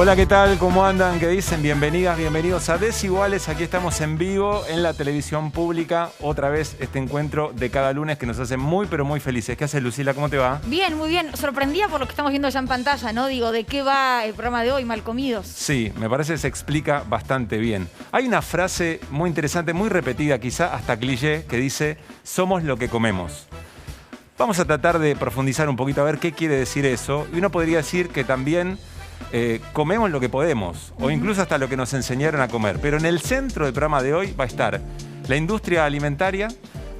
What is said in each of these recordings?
Hola, ¿qué tal? ¿Cómo andan? ¿Qué dicen? Bienvenidas, bienvenidos a Desiguales. Aquí estamos en vivo en la televisión pública. Otra vez este encuentro de cada lunes que nos hace muy, pero muy felices. ¿Qué haces, Lucila? ¿Cómo te va? Bien, muy bien. Sorprendida por lo que estamos viendo ya en pantalla, ¿no? Digo, ¿de qué va el programa de hoy, Mal Comidos? Sí, me parece que se explica bastante bien. Hay una frase muy interesante, muy repetida, quizá hasta cliché, que dice: somos lo que comemos. Vamos a tratar de profundizar un poquito a ver qué quiere decir eso. Y uno podría decir que también comemos lo que podemos, o incluso hasta lo que nos enseñaron a comer. Pero en el centro del programa de hoy va a estar la industria alimentaria,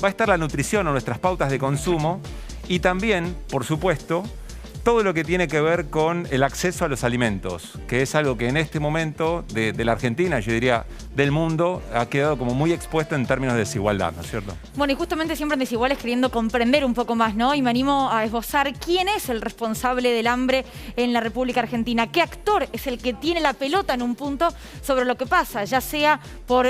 va a estar la nutrición o nuestras pautas de consumo, y también, por supuesto, todo lo que tiene que ver con el acceso a los alimentos, que es algo que en este momento de la Argentina, yo diría del mundo, ha quedado como muy expuesto en términos de desigualdad, ¿no es cierto? Bueno, y justamente siempre en Desiguales queriendo comprender un poco más, ¿no? Y me animo a esbozar quién es el responsable del hambre en la República Argentina. ¿Qué actor es el que tiene la pelota en un punto sobre lo que pasa, ya sea por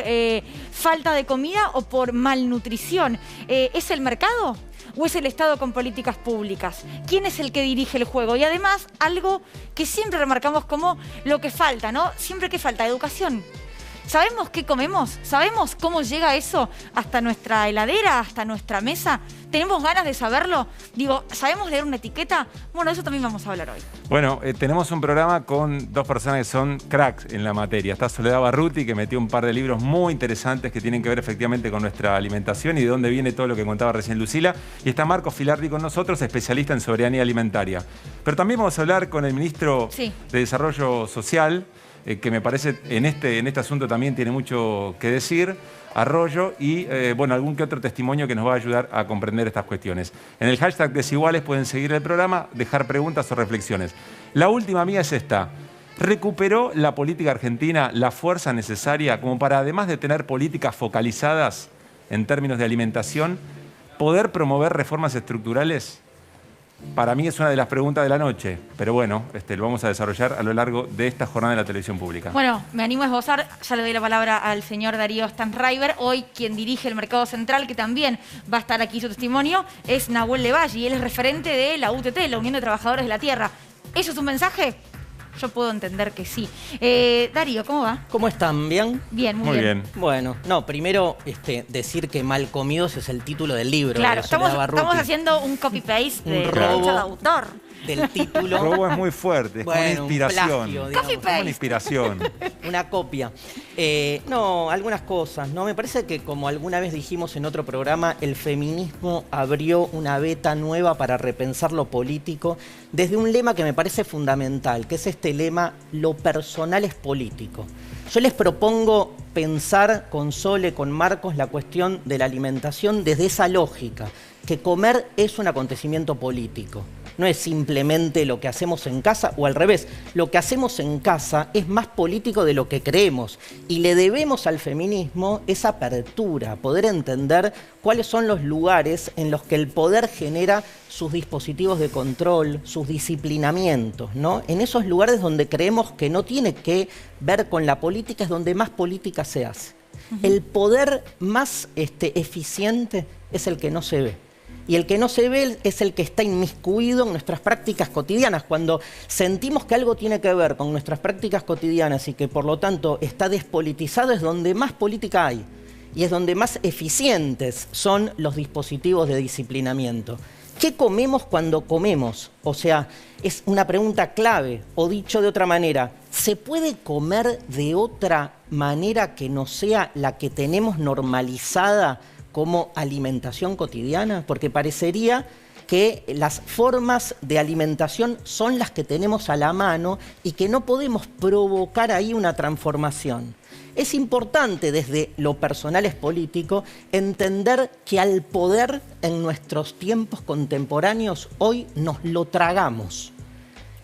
falta de comida o por malnutrición? ¿Es el mercado? ¿O es el Estado con políticas públicas? ¿Quién es el que dirige el juego? Y además, algo que siempre remarcamos como lo que falta, ¿no? Siempre que falta educación. ¿Sabemos qué comemos? ¿Sabemos cómo llega eso hasta nuestra heladera, hasta nuestra mesa? ¿Tenemos ganas de saberlo? Digo, ¿sabemos leer una etiqueta? Bueno, de eso también vamos a hablar hoy. Bueno, tenemos un programa con dos personas que son cracks en la materia. Está Soledad Barruti, que metió un par de libros muy interesantes que tienen que ver efectivamente con nuestra alimentación y de dónde viene todo lo que contaba recién Lucila. Y está Marcos Filardi con nosotros, especialista en soberanía alimentaria. Pero también vamos a hablar con el ministro de Desarrollo Social, que me parece en este asunto también tiene mucho que decir, Arroyo, y bueno, algún que otro testimonio que nos va a ayudar a comprender estas cuestiones. En el hashtag Desiguales pueden seguir el programa, dejar preguntas o reflexiones. La última mía es esta: ¿recuperó la política argentina la fuerza necesaria como para, además de tener políticas focalizadas en términos de alimentación, poder promover reformas estructurales? Para mí es una de las preguntas de la noche, pero bueno, lo vamos a desarrollar a lo largo de esta jornada de la televisión pública. Bueno, me animo a esbozar, ya le doy la palabra al señor Darío Stanraiver, hoy quien dirige el Mercado Central, que también va a estar aquí su testimonio, es Nahuel Levalli, y él es referente de la UTT, la Unión de Trabajadores de la Tierra. ¿Eso es un mensaje? Yo puedo entender que sí. Darío, ¿cómo va? ¿Cómo están? ¿Bien? Bien, muy bien. Bueno, no, primero decir que Mal Comidos es el título del libro. Claro, estamos haciendo un copy-paste de derecho de autor. Del título. Robo es muy fuerte, es como una inspiración. Copy-paste. Una inspiración. Una copia. No, algunas cosas, ¿no? Me parece que, como alguna vez dijimos en otro programa, el feminismo abrió una veta nueva para repensar lo político desde un lema que me parece fundamental, que es este lema: lo personal es político. Yo les propongo pensar con Sole, con Marcos, la cuestión de la alimentación desde esa lógica, que comer es un acontecimiento político. No es simplemente lo que hacemos en casa, o al revés, lo que hacemos en casa es más político de lo que creemos. Y le debemos al feminismo esa apertura, poder entender cuáles son los lugares en los que el poder genera sus dispositivos de control, sus disciplinamientos, ¿no? En esos lugares donde creemos que no tiene que ver con la política es donde más política se hace. El poder más eficiente es el que no se ve. Y el que no se ve es el que está inmiscuido en nuestras prácticas cotidianas. Cuando sentimos que algo tiene que ver con nuestras prácticas cotidianas y que por lo tanto está despolitizado, es donde más política hay. Y es donde más eficientes son los dispositivos de disciplinamiento. ¿Qué comemos cuando comemos? O sea, es una pregunta clave. O dicho de otra manera, ¿se puede comer de otra manera que no sea la que tenemos normalizada como alimentación cotidiana? Porque parecería que las formas de alimentación son las que tenemos a la mano y que no podemos provocar ahí una transformación. Es importante, desde lo personal es político, entender que al poder en nuestros tiempos contemporáneos hoy nos lo tragamos.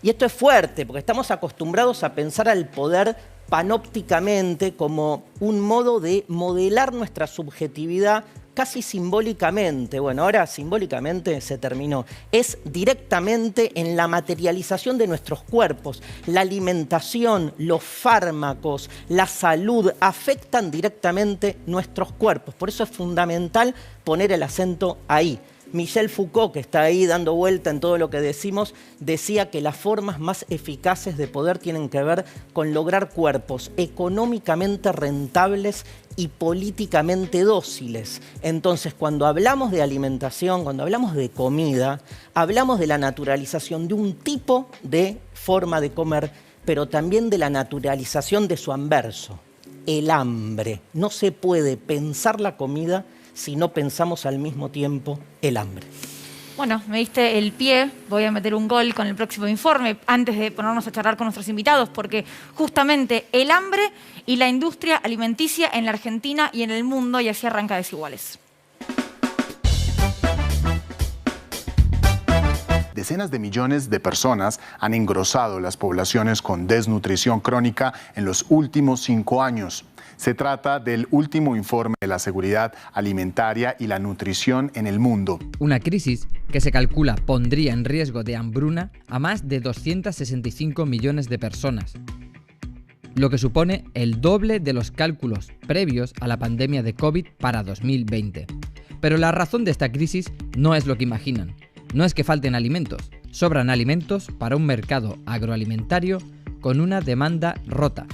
Y esto es fuerte, porque estamos acostumbrados a pensar al poder panópticamente como un modo de modelar nuestra subjetividad casi simbólicamente. Bueno, ahora simbólicamente se terminó. Es directamente en la materialización de nuestros cuerpos. La alimentación, los fármacos, la salud afectan directamente nuestros cuerpos. Por eso es fundamental poner el acento ahí. Michel Foucault, que está ahí dando vuelta en todo lo que decimos, decía que las formas más eficaces de poder tienen que ver con lograr cuerpos económicamente rentables y políticamente dóciles. Entonces, cuando hablamos de alimentación, cuando hablamos de comida, hablamos de la naturalización de un tipo de forma de comer, pero también de la naturalización de su anverso, el hambre. No se puede pensar la comida si no pensamos al mismo tiempo el hambre. Bueno, me diste el pie, voy a meter un gol con el próximo informe antes de ponernos a charlar con nuestros invitados, porque justamente el hambre y la industria alimenticia en la Argentina y en el mundo, y así arranca Desiguales. Decenas de millones de personas han engrosado las poblaciones con desnutrición crónica en los últimos 5 años. Se trata del último informe de la seguridad alimentaria y la nutrición en el mundo. Una crisis que se calcula pondría en riesgo de hambruna a más de 265 millones de personas, lo que supone el doble de los cálculos previos a la pandemia de COVID para 2020. Pero la razón de esta crisis no es lo que imaginan. No es que falten alimentos, sobran alimentos para un mercado agroalimentario con una demanda rota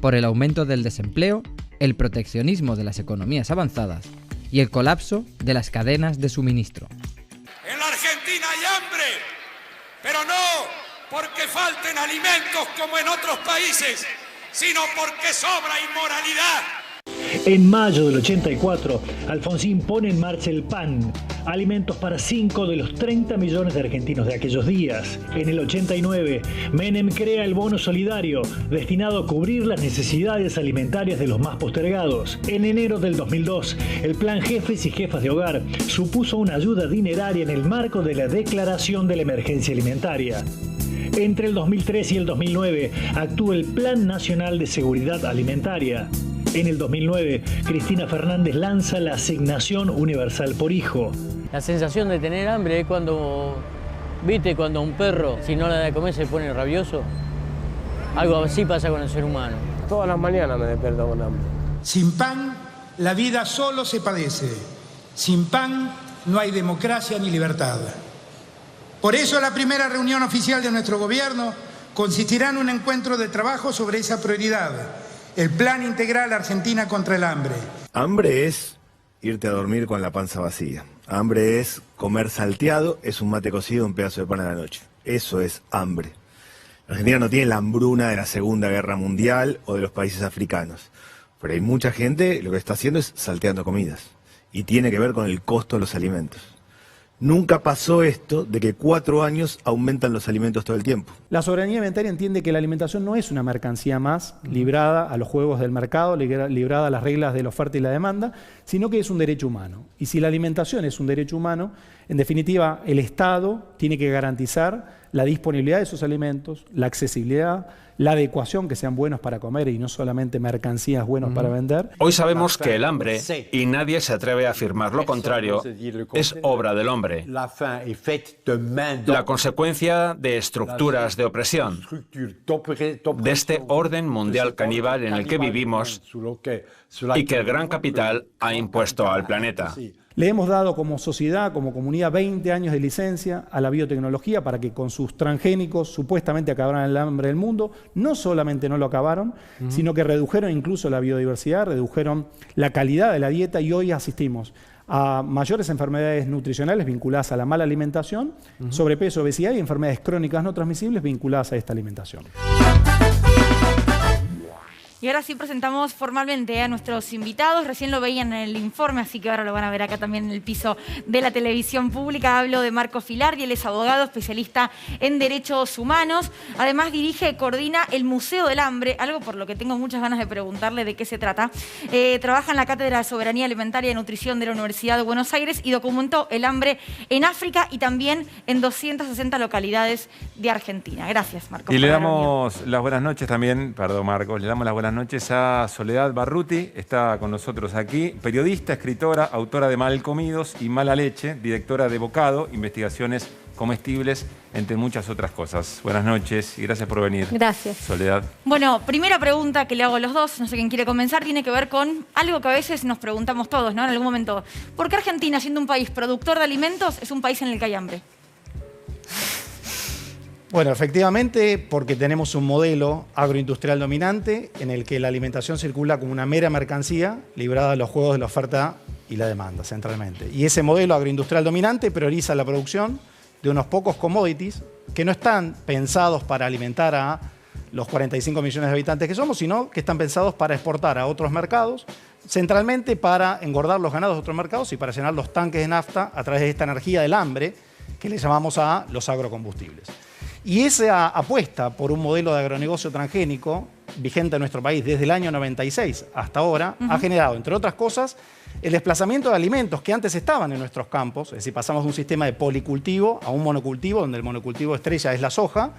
por el aumento del desempleo, el proteccionismo de las economías avanzadas y el colapso de las cadenas de suministro. En la Argentina hay hambre, pero no porque falten alimentos como en otros países, sino porque sobra inmoralidad. En mayo del 84, Alfonsín pone en marcha el PAN, alimentos para 5 de los 30 millones de argentinos de aquellos días. En el 89, Menem crea el bono solidario, destinado a cubrir las necesidades alimentarias de los más postergados. En enero del 2002, el plan Jefes y Jefas de Hogar supuso una ayuda dineraria en el marco de la declaración de la emergencia alimentaria. Entre el 2003 y el 2009, actuó el Plan Nacional de Seguridad Alimentaria. En el 2009, Cristina Fernández lanza la Asignación Universal por Hijo. La sensación de tener hambre es cuando, ¿viste? Cuando un perro, si no le da de comer, se pone rabioso. Algo así pasa con el ser humano. Todas las mañanas me despierto con hambre. Sin pan, la vida solo se padece. Sin pan, no hay democracia ni libertad. Por eso la primera reunión oficial de nuestro gobierno consistirá en un encuentro de trabajo sobre esa prioridad. El Plan Integral Argentina contra el Hambre. Hambre es irte a dormir con la panza vacía. Hambre es comer salteado, es un mate cocido, un pedazo de pan a la noche. Eso es hambre. La Argentina no tiene la hambruna de la Segunda Guerra Mundial o de los países africanos. Pero hay mucha gente, lo que está haciendo es salteando comidas. Y tiene que ver con el costo de los alimentos. Nunca pasó esto de que 4 años aumentan los alimentos todo el tiempo. La soberanía alimentaria entiende que la alimentación no es una mercancía más librada a los juegos del mercado, librada a las reglas de la oferta y la demanda, sino que es un derecho humano. Y si la alimentación es un derecho humano, en definitiva, el Estado tiene que garantizar la disponibilidad de esos alimentos, la accesibilidad, la adecuación, que sean buenos para comer y no solamente mercancías buenos para vender. Hoy sabemos que el hambre, y nadie se atreve a afirmar lo contrario, es obra del hombre. La consecuencia de estructuras de opresión, de este orden mundial caníbal en el que vivimos y que el gran capital ha impuesto al planeta. Le hemos dado como sociedad, como comunidad, 20 años de licencia a la biotecnología para que con sus transgénicos supuestamente acabaran el hambre del mundo. No solamente no lo acabaron, sino que redujeron incluso la biodiversidad, redujeron la calidad de la dieta y hoy asistimos a mayores enfermedades nutricionales vinculadas a la mala alimentación, sobrepeso, obesidad y enfermedades crónicas no transmisibles vinculadas a esta alimentación. Y ahora sí presentamos formalmente a nuestros invitados. Recién lo veían en el informe, así que ahora lo van a ver acá también en el piso de la televisión pública. Hablo de Marco Filardi, él es abogado, especialista en derechos humanos. Además dirige y coordina el Museo del Hambre, algo por lo que tengo muchas ganas de preguntarle de qué se trata. Trabaja en la Cátedra de Soberanía Alimentaria y Nutrición de la Universidad de Buenos Aires y documentó el hambre en África y también en 260 localidades de Argentina. Gracias, Marco. Y le damos las buenas noches también, perdón Marcos, le damos las buenas noches a Soledad Barruti, está con nosotros aquí, periodista, escritora, autora de Mal Comidos y Mala Leche, directora de Bocado, Investigaciones comestibles, entre muchas otras cosas. Buenas noches y gracias por venir. Gracias. Soledad. Bueno, primera pregunta que le hago a los dos, no sé quién quiere comenzar, tiene que ver con algo que a veces nos preguntamos todos, ¿no? En algún momento. ¿Por qué Argentina, siendo un país productor de alimentos, es un país en el que hay hambre? Bueno, efectivamente, porque tenemos un modelo agroindustrial dominante en el que la alimentación circula como una mera mercancía librada a los juegos de la oferta y la demanda, centralmente. Y ese modelo agroindustrial dominante prioriza la producción de unos pocos commodities que no están pensados para alimentar a los 45 millones de habitantes que somos, sino que están pensados para exportar a otros mercados, centralmente para engordar los ganados de otros mercados y para llenar los tanques de nafta a través de esta energía del hambre que le llamamos a los agrocombustibles. Y esa apuesta por un modelo de agronegocio transgénico vigente en nuestro país desde el año 96 hasta ahora ha generado, entre otras cosas, el desplazamiento de alimentos que antes estaban en nuestros campos, es decir, pasamos de un sistema de policultivo a un monocultivo, donde el monocultivo estrella es la soja,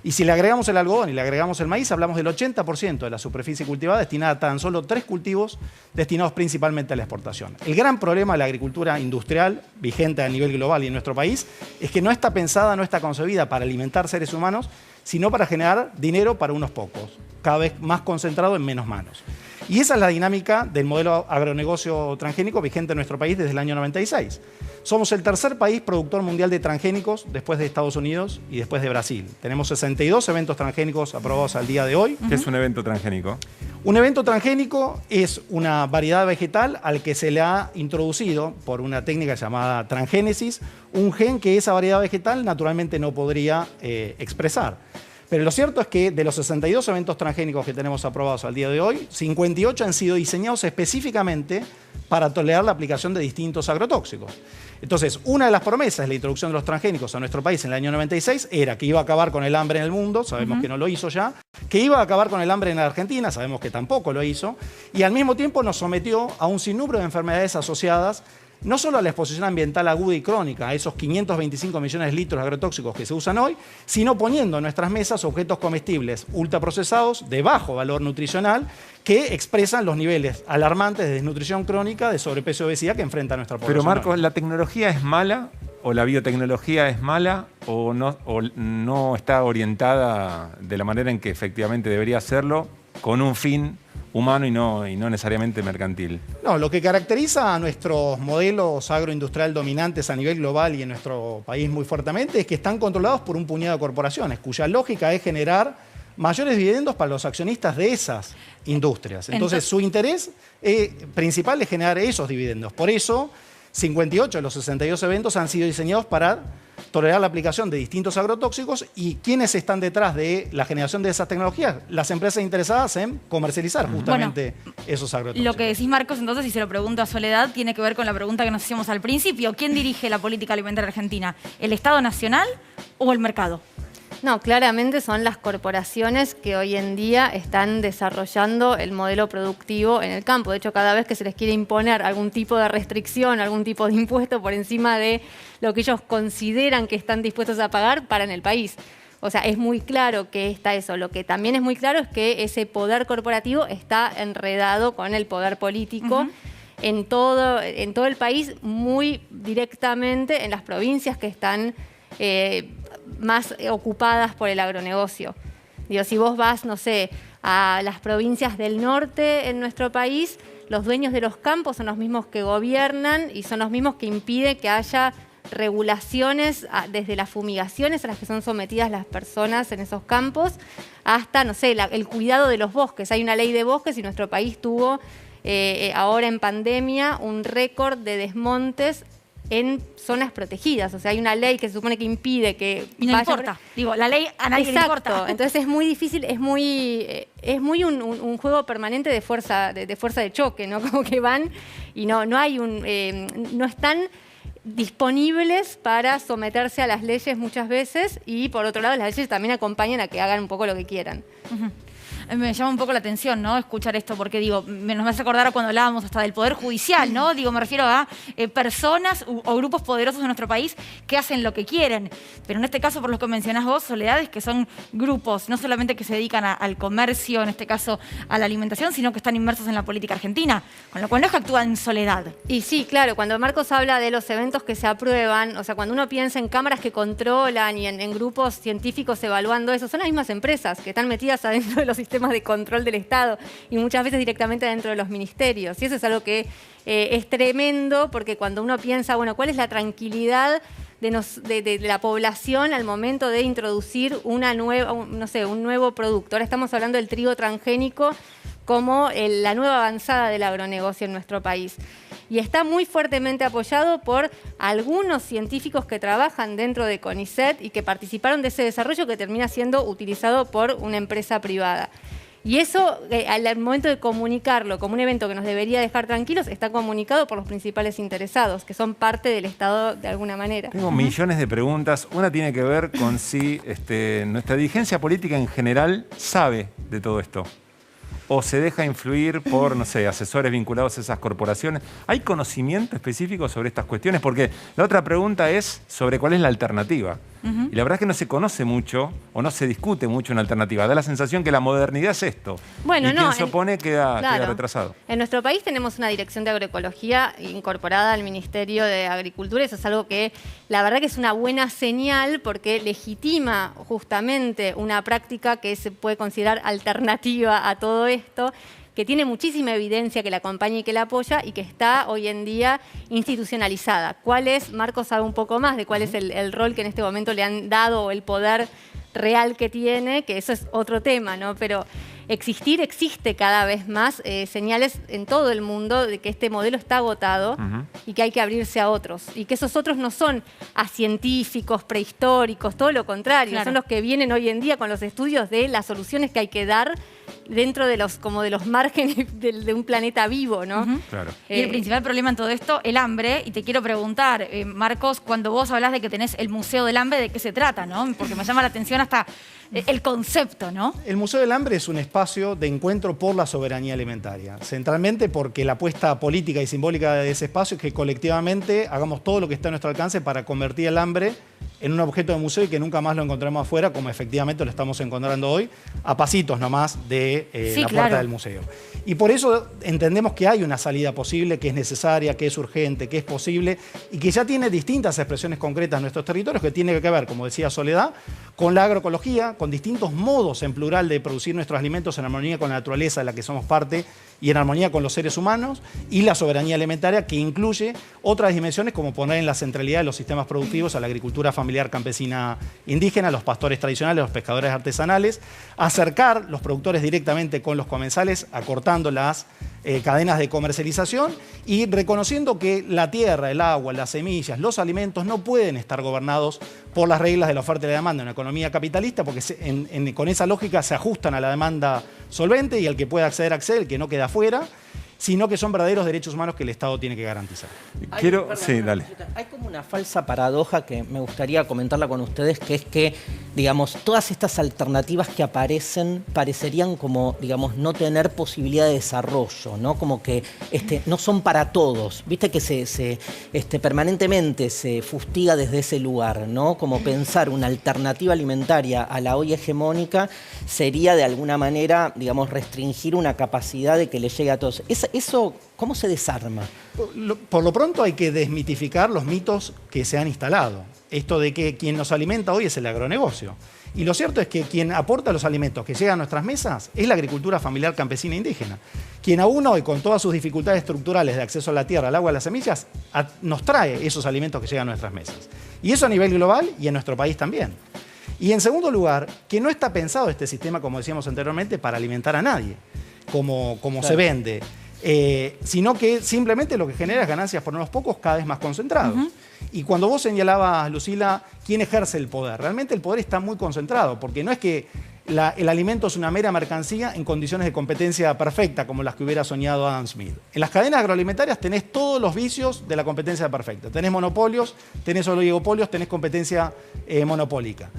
y si le agregamos el algodón y le agregamos el maíz, hablamos del 80% de la superficie cultivada destinada a tan solo 3 cultivos destinados principalmente a la exportación. El gran problema de la agricultura industrial vigente a nivel global y en nuestro país es que no está pensada, no está concebida para alimentar seres humanos, sino para generar dinero para unos pocos, cada vez más concentrado en menos manos. Y esa es la dinámica del modelo agronegocio transgénico vigente en nuestro país desde el año 96. Somos el tercer país productor mundial de transgénicos después de Estados Unidos y después de Brasil. Tenemos 62 eventos transgénicos aprobados al día de hoy. ¿Qué es un evento transgénico? Un evento transgénico es una variedad vegetal al que se le ha introducido, por una técnica llamada transgénesis, un gen que esa variedad vegetal naturalmente no podría expresar. Pero lo cierto es que de los 62 eventos transgénicos que tenemos aprobados al día de hoy, 58 han sido diseñados específicamente para tolerar la aplicación de distintos agrotóxicos. Entonces, una de las promesas de la introducción de los transgénicos a nuestro país en el año 96 era que iba a acabar con el hambre en el mundo, sabemos que no lo hizo ya, que iba a acabar con el hambre en la Argentina, sabemos que tampoco lo hizo, y al mismo tiempo nos sometió a un sinnúmero de enfermedades asociadas no solo a la exposición ambiental aguda y crónica, a esos 525 millones de litros de agrotóxicos que se usan hoy, sino poniendo en nuestras mesas objetos comestibles ultraprocesados de bajo valor nutricional que expresan los niveles alarmantes de desnutrición crónica, de sobrepeso y obesidad que enfrenta nuestra población. Pero Marcos, ¿la tecnología es mala o la biotecnología es mala o no está orientada de la manera en que efectivamente debería hacerlo con un fin humano y no necesariamente mercantil? No, lo que caracteriza a nuestros modelos agroindustrial dominantes a nivel global y en nuestro país muy fuertemente es que están controlados por un puñado de corporaciones, cuya lógica es generar mayores dividendos para los accionistas de esas industrias. Entonces, su interés principal es generar esos dividendos. Por eso, 58 de los 62 eventos han sido diseñados para tolerar la aplicación de distintos agrotóxicos. ¿Y quiénes están detrás de la generación de esas tecnologías? Las empresas interesadas en comercializar justamente esos agrotóxicos. Lo que decís, Marcos, entonces, y se lo pregunto a Soledad, tiene que ver con la pregunta que nos hicimos al principio. ¿Quién dirige la política alimentaria argentina? ¿El Estado Nacional o el mercado? No, claramente son las corporaciones que hoy en día están desarrollando el modelo productivo en el campo. De hecho, cada vez que se les quiere imponer algún tipo de restricción, algún tipo de impuesto por encima de lo que ellos consideran que están dispuestos a pagar, paran el país. O sea, es muy claro que está eso. Lo que también es muy claro es que ese poder corporativo está enredado con el poder político en todo el país, muy directamente en las provincias que están más ocupadas por el agronegocio. Digo, si vos vas, no sé, a las provincias del norte en nuestro país, los dueños de los campos son los mismos que gobiernan y son los mismos que impiden que haya regulaciones desde las fumigaciones a las que son sometidas las personas en esos campos, hasta, no sé, el cuidado de los bosques. Hay una ley de bosques y nuestro país tuvo ahora en pandemia un récord de desmontes en zonas protegidas. O sea, hay una ley que se supone que impide que... Y no importa. Digo, la ley a nadie le importa. Entonces es muy difícil, es muy un juego permanente de fuerza de choque, ¿no? Como que van y no están disponibles para someterse a las leyes muchas veces y por otro lado las leyes también acompañan a que hagan un poco lo que quieran. me llama un poco la atención, ¿no? Escuchar esto, porque digo, nos hace acordar a cuando hablábamos hasta del Poder Judicial, ¿no? Digo, me refiero a personas o grupos poderosos de nuestro país que hacen lo que quieren. Pero en este caso, por lo que mencionás vos, Soledad, es que son grupos no solamente que se dedican al comercio, en este caso a la alimentación, sino que están inmersos en la política argentina, con lo cual no es que actúan en soledad. Y sí, claro, cuando Marcos habla de los eventos que se aprueban, o sea, cuando uno piensa en cámaras que controlan y en grupos científicos evaluando eso, son las mismas empresas que están metidas adentro de los sistemas de control del Estado y muchas veces directamente dentro de los ministerios. Y eso es algo que es tremendo, porque cuando uno piensa, bueno, ¿cuál es la tranquilidad de la población al momento de introducir un nuevo producto? Ahora estamos hablando del trigo transgénico como la nueva avanzada del agronegocio en nuestro país. Y está muy fuertemente apoyado por algunos científicos que trabajan dentro de CONICET y que participaron de ese desarrollo que termina siendo utilizado por una empresa privada. Y eso, al momento de comunicarlo como un evento que nos debería dejar tranquilos, está comunicado por los principales interesados, que son parte del Estado de alguna manera. Tengo millones de preguntas. Una tiene que ver con si nuestra dirigencia política en general sabe de todo esto. O se deja influir por, no sé, asesores vinculados a esas corporaciones. ¿Hay conocimiento específico sobre estas cuestiones? Porque la otra pregunta es sobre cuál es la alternativa. Y la verdad es que no se conoce mucho o no se discute mucho una alternativa. Da la sensación que la modernidad es esto. Bueno, y quien se opone queda retrasado. En nuestro país tenemos una dirección de agroecología incorporada al Ministerio de Agricultura. Eso es algo que la verdad que es una buena señal, porque legitima justamente una práctica que se puede considerar alternativa a todo esto, que tiene muchísima evidencia que la acompaña y que la apoya y que está hoy en día institucionalizada. ¿Cuál es? Marcos sabe un poco más de cuál es el rol que en este momento le han dado o el poder real que tiene, que eso es otro tema, ¿no? Pero existe cada vez más señales en todo el mundo de que este modelo está agotado y que hay que abrirse a otros. Y que esos otros no son a científicos, prehistóricos, todo lo contrario. Claro. Son los que vienen hoy en día con los estudios de las soluciones que hay que dar dentro de los márgenes de un planeta vivo, ¿no? Claro. Y el principal problema en todo esto, el hambre. Y te quiero preguntar, Marcos, cuando vos hablas de que tenés el Museo del Hambre, ¿de qué se trata, no? Porque me llama la atención hasta el concepto, ¿no? El Museo del Hambre es un espacio de encuentro por la soberanía alimentaria. Centralmente porque la apuesta política y simbólica de ese espacio es que colectivamente hagamos todo lo que está a nuestro alcance para convertir el hambre en un objeto de museo y que nunca más lo encontremos afuera, como efectivamente lo estamos encontrando hoy, a pasitos nomás de la puerta del museo. Y por eso entendemos que hay una salida posible, que es necesaria, que es urgente, que es posible y que ya tiene distintas expresiones concretas en nuestros territorios, que tiene que ver, como decía Soledad, con la agroecología, con distintos modos en plural de producir nuestros alimentos en armonía con la naturaleza de la que somos parte y en armonía con los seres humanos, y la soberanía alimentaria, que incluye otras dimensiones como poner en la centralidad de los sistemas productivos a la agricultura familiar campesina indígena, los pastores tradicionales, los pescadores artesanales, acercar los productores directamente con los comensales, acortando las cadenas de comercialización y reconociendo que la tierra, el agua, las semillas, los alimentos no pueden estar gobernados por las reglas de la oferta y la demanda en una economía capitalista, porque con esa lógica se ajustan a la demanda solvente y el que puede acceder, accede, el que no queda fuera, sino que son verdaderos derechos humanos que el Estado tiene que garantizar. Sí, dale. Hay como una falsa paradoja que me gustaría comentarla con ustedes, que es que, digamos, todas estas alternativas que aparecen parecerían como, digamos, no tener posibilidad de desarrollo, ¿no? Como que no son para todos. Viste que permanentemente se fustiga desde ese lugar, ¿no? Como pensar una alternativa alimentaria a la hoy hegemónica sería de alguna manera, digamos, restringir una capacidad de que le llegue a todos. ¿Eso cómo se desarma? Por lo pronto hay que desmitificar los mitos que se han instalado. Esto de que quien nos alimenta hoy es el agronegocio. Y lo cierto es que quien aporta los alimentos que llegan a nuestras mesas es la agricultura familiar campesina indígena. Quien aún hoy, con todas sus dificultades estructurales de acceso a la tierra, al agua, a las semillas, nos trae esos alimentos que llegan a nuestras mesas. Y eso a nivel global y en nuestro país también. Y en segundo lugar, que no está pensado este sistema, como decíamos anteriormente, para alimentar a nadie, como se vende. Sino que simplemente lo que genera es ganancias por unos pocos cada vez más concentrados. Y cuando vos señalabas, Lucila, quién ejerce el poder, realmente el poder está muy concentrado, porque no es que el alimento es una mera mercancía en condiciones de competencia perfecta, como las que hubiera soñado Adam Smith. En las cadenas agroalimentarias tenés todos los vicios de la competencia perfecta. Tenés monopolios, tenés oligopolios, tenés competencia monopólica.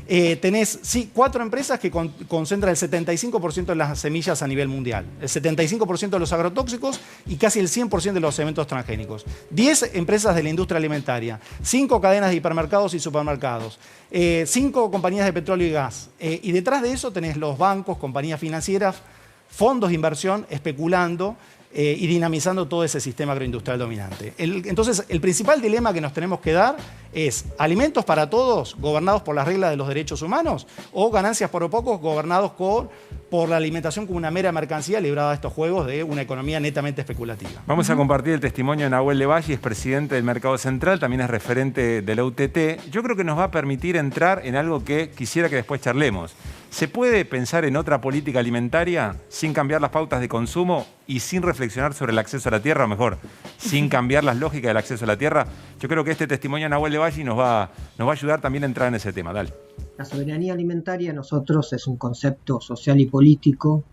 Tenés 4 empresas que concentran el 75% de las semillas a nivel mundial, el 75% de los agrotóxicos y casi el 100% de los elementos transgénicos. 10 empresas de la industria alimentaria, 5 cadenas de hipermercados y supermercados, 5 compañías de petróleo y gas. Y detrás de eso tenés los bancos, compañías financieras, fondos de inversión especulando y dinamizando todo ese sistema agroindustrial dominante. Entonces, el principal dilema que nos tenemos que dar es alimentos para todos, gobernados por las reglas de los derechos humanos, o ganancias por pocos, gobernados por la alimentación como una mera mercancía librada de estos juegos de una economía netamente especulativa. Vamos a compartir el testimonio de Nahuel Levalle, es presidente del Mercado Central, también es referente de la UTT. Yo creo que nos va a permitir entrar en algo que quisiera que después charlemos. ¿Se puede pensar en otra política alimentaria sin cambiar las pautas de consumo y sin reflexionar sobre el acceso a la tierra? O mejor, sin cambiar las lógicas del acceso a la tierra. Yo creo que este testimonio de Nahuel Levalle nos va a ayudar también a entrar en ese tema. Dale. La soberanía alimentaria nosotros es un concepto social y político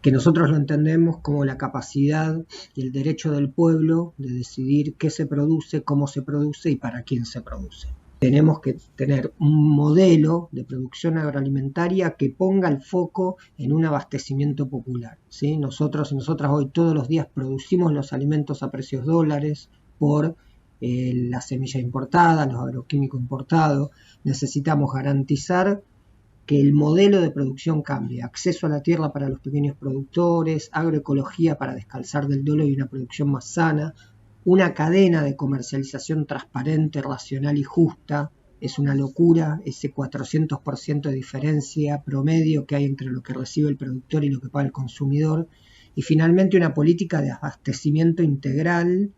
que nosotros lo entendemos como la capacidad y el derecho del pueblo de decidir qué se produce, cómo se produce y para quién se produce. Tenemos que tener un modelo de producción agroalimentaria que ponga el foco en un abastecimiento popular, ¿sí? Nosotros y nosotras hoy todos los días producimos los alimentos a precios dólares por la semilla importada, los agroquímicos importados. Necesitamos garantizar que el modelo de producción cambie. Acceso a la tierra para los pequeños productores, agroecología para descalzar del dolo y una producción más sana, una cadena de comercialización transparente, racional y justa. Es una locura ese 400% de diferencia promedio que hay entre lo que recibe el productor y lo que paga el consumidor. Y finalmente una política de abastecimiento integral,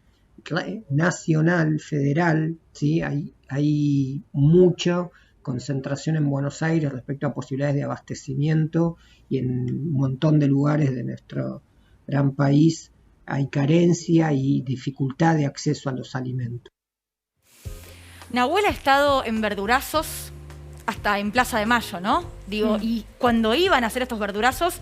nacional, federal, ¿sí? Hay mucha concentración en Buenos Aires respecto a posibilidades de abastecimiento y en un montón de lugares de nuestro gran país hay carencia y dificultad de acceso a los alimentos. Nahuel ha estado en verdurazos hasta en Plaza de Mayo, ¿no? Digo, y cuando iban a hacer estos verdurazos,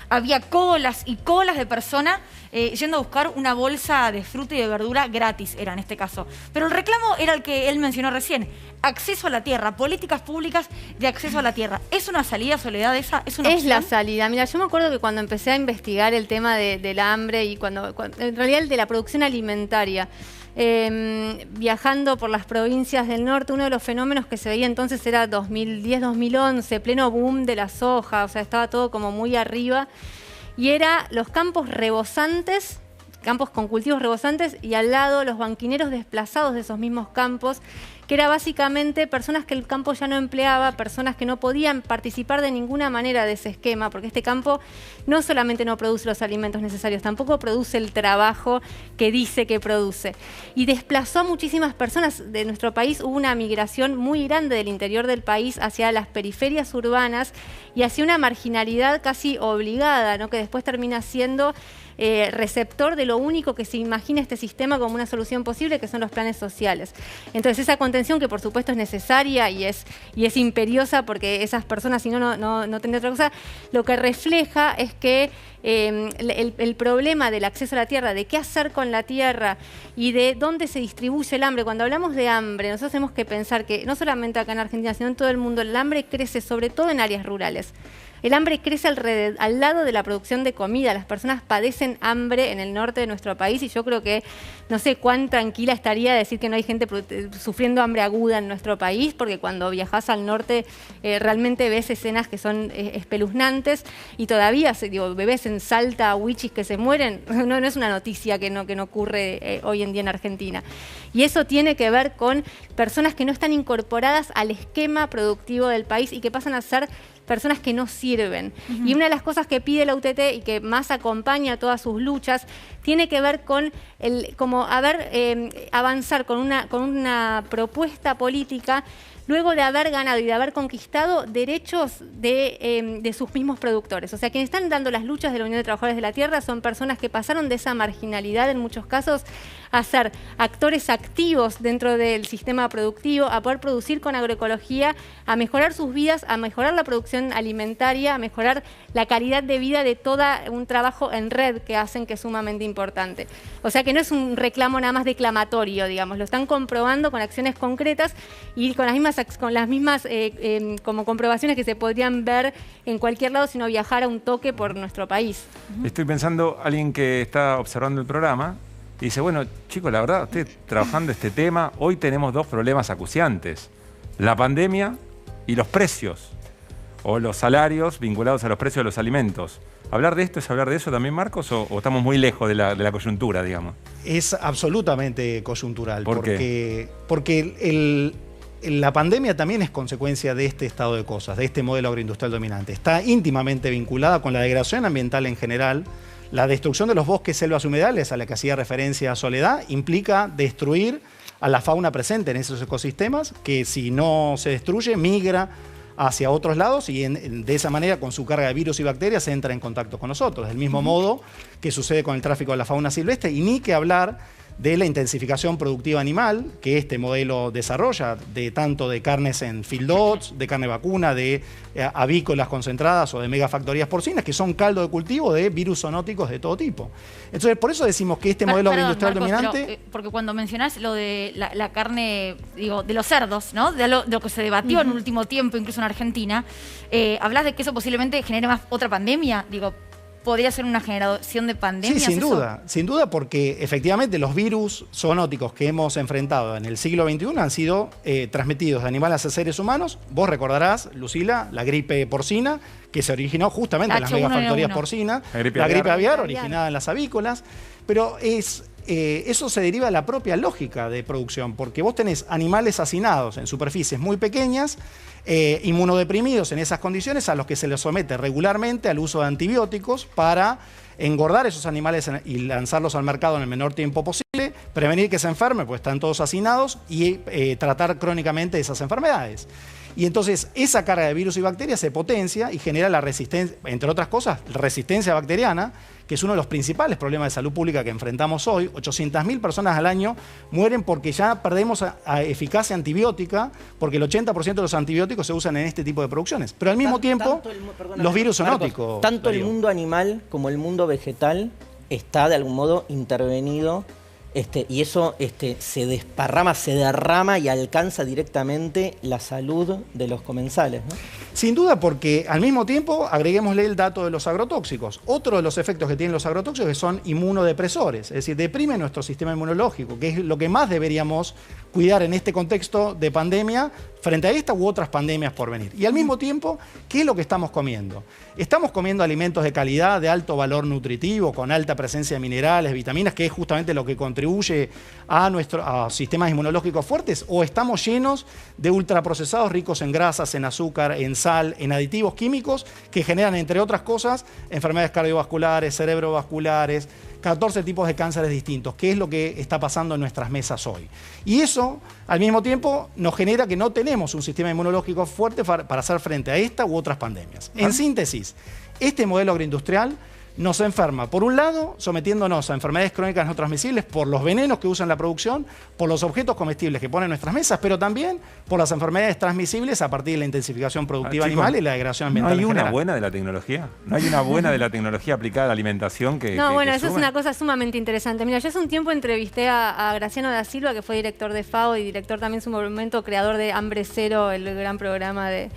había colas y colas de personas yendo a buscar una bolsa de fruta y de verdura gratis, era en este caso. Pero el reclamo era el que él mencionó recién, acceso a la tierra, políticas públicas de acceso a la tierra. ¿Es una salida, Soledad, esa? ¿Es una opción? Es la salida. Mira, yo me acuerdo que cuando empecé a investigar el tema del hambre y cuando en realidad el de la producción alimentaria, viajando por las provincias del norte, uno de los fenómenos que se veía entonces era 2010-2011, pleno boom de la soja, o sea, estaba todo como muy arriba, y era los campos rebosantes, campos con cultivos rebosantes, y al lado los banquineros desplazados de esos mismos campos, que era básicamente personas que el campo ya no empleaba, personas que no podían participar de ninguna manera de ese esquema, porque este campo no solamente no produce los alimentos necesarios, tampoco produce el trabajo que dice que produce. Y desplazó a muchísimas personas de nuestro país. Hubo una migración muy grande del interior del país hacia las periferias urbanas y hacia una marginalidad casi obligada, ¿no? Que después termina siendo receptor de lo único que se imagina este sistema como una solución posible, que son los planes sociales. Entonces esa contención, que por supuesto es necesaria y es imperiosa, porque esas personas si no tendrían otra cosa, lo que refleja es que el problema del acceso a la tierra, de qué hacer con la tierra y de dónde se distribuye el hambre. Cuando hablamos de hambre, nosotros tenemos que pensar que no solamente acá en Argentina, sino en todo el mundo, el hambre crece sobre todo en áreas rurales. El hambre crece al lado de la producción de comida. Las personas padecen hambre en el norte de nuestro país y yo creo que no sé cuán tranquila estaría decir que no hay gente sufriendo hambre aguda en nuestro país, porque cuando viajas al norte realmente ves escenas que son espeluznantes y todavía bebés en Salta, Huichis que se mueren. No es una noticia que no ocurre hoy en día en Argentina. Y eso tiene que ver con personas que no están incorporadas al esquema productivo del país y que pasan a ser personas que no sirven. Y una de las cosas que pide la UTT y que más acompaña todas sus luchas tiene que ver con avanzar con una propuesta política luego de haber ganado y de haber conquistado derechos de sus mismos productores. O sea, quienes están dando las luchas de la Unión de Trabajadores de la Tierra son personas que pasaron de esa marginalidad en muchos casos a ser actores activos dentro del sistema productivo, a poder producir con agroecología, a mejorar sus vidas, a mejorar la producción alimentaria, a mejorar la calidad de vida de todo un trabajo en red que hacen, que es sumamente importante. O sea que no es un reclamo nada más declamatorio, digamos, lo están comprobando con acciones concretas y con las mismas como comprobaciones que se podrían ver en cualquier lado si no viajara un toque por nuestro país. Estoy pensando, alguien que está observando el programa y dice, bueno, chicos, la verdad, estoy trabajando este tema, hoy tenemos dos problemas acuciantes, la pandemia y los precios, o los salarios vinculados a los precios de los alimentos. ¿Hablar de esto es hablar de eso también, Marcos, o estamos muy lejos de la coyuntura, digamos? Es absolutamente coyuntural. ¿Por qué? Porque la pandemia también es consecuencia de este estado de cosas, de este modelo agroindustrial dominante. Está íntimamente vinculada con la degradación ambiental en general. La destrucción de los bosques, selvas y humedales, a la que hacía referencia Soledad, implica destruir a la fauna presente en esos ecosistemas, que si no se destruye, migra hacia otros lados y de esa manera, con su carga de virus y bacterias, entra en contacto con nosotros. Del mismo modo que sucede con el tráfico de la fauna silvestre, y ni que hablar de la intensificación productiva animal que este modelo desarrolla, tanto de carnes en feedlots, de carne vacuna, de avícolas concentradas o de megafactorías porcinas, que son caldo de cultivo de virus zoonóticos de todo tipo. Entonces, por eso decimos que este modelo agroindustrial dominante... Pero, porque cuando mencionás lo de la carne, digo, de los cerdos, ¿no? De lo que se debatió en el último tiempo, incluso en Argentina, hablas de que eso posiblemente genere más otra pandemia, digo... ¿Podría ser una generación de pandemias? Sí, sin duda, porque efectivamente los virus zoonóticos que hemos enfrentado en el siglo XXI han sido transmitidos de animales a seres humanos. Vos recordarás, Lucila, la gripe porcina, que se originó justamente en las megafactorías porcinas, la gripe aviar originada en las avícolas, pero eso se deriva de la propia lógica de producción, porque vos tenés animales hacinados en superficies muy pequeñas, inmunodeprimidos en esas condiciones, a los que se les somete regularmente al uso de antibióticos para engordar esos animales y lanzarlos al mercado en el menor tiempo posible, prevenir que se enfermen, pues están todos hacinados, y tratar crónicamente esas enfermedades. Y entonces esa carga de virus y bacterias se potencia y genera la resistencia, entre otras cosas, resistencia bacteriana, que es uno de los principales problemas de salud pública que enfrentamos hoy. 800.000 personas al año mueren porque ya perdemos a eficacia antibiótica, porque el 80% de los antibióticos se usan en este tipo de producciones. Pero al mismo tiempo, los virus zoonóticos... Tanto el mundo animal como el mundo vegetal está de algún modo intervenido. Y eso se desparrama, se derrama y alcanza directamente la salud de los comensales, ¿no? Sin duda, porque al mismo tiempo agreguémosle el dato de los agrotóxicos. Otro de los efectos que tienen los agrotóxicos son inmunodepresores, es decir, deprimen nuestro sistema inmunológico, que es lo que más deberíamos cuidar en este contexto de pandemia frente a esta u otras pandemias por venir. Y al mismo tiempo, ¿qué es lo que estamos comiendo? Estamos comiendo alimentos de calidad, de alto valor nutritivo, con alta presencia de minerales, vitaminas, que es justamente lo que contribuye a sistemas inmunológicos fuertes, o estamos llenos de ultraprocesados ricos en grasas, en azúcar, en sal, en aditivos químicos que generan, entre otras cosas, enfermedades cardiovasculares, cerebrovasculares, 14 tipos de cánceres distintos, que es lo que está pasando en nuestras mesas hoy. Y eso, al mismo tiempo, nos genera que no tenemos un sistema inmunológico fuerte para hacer frente a esta u otras pandemias. En síntesis, este modelo agroindustrial nos enferma, por un lado, sometiéndonos a enfermedades crónicas no transmisibles por los venenos que usan en la producción, por los objetos comestibles que ponen en nuestras mesas, pero también por las enfermedades transmisibles a partir de la intensificación productiva animal y la degradación ambiental. ¿No hay una buena de la tecnología? ¿No hay una buena de la tecnología aplicada a la alimentación que eso es una cosa sumamente interesante. Mira, yo hace un tiempo entrevisté a Graciano da Silva, que fue director de FAO y director también en su momento, creador de Hambre Cero, el gran programa de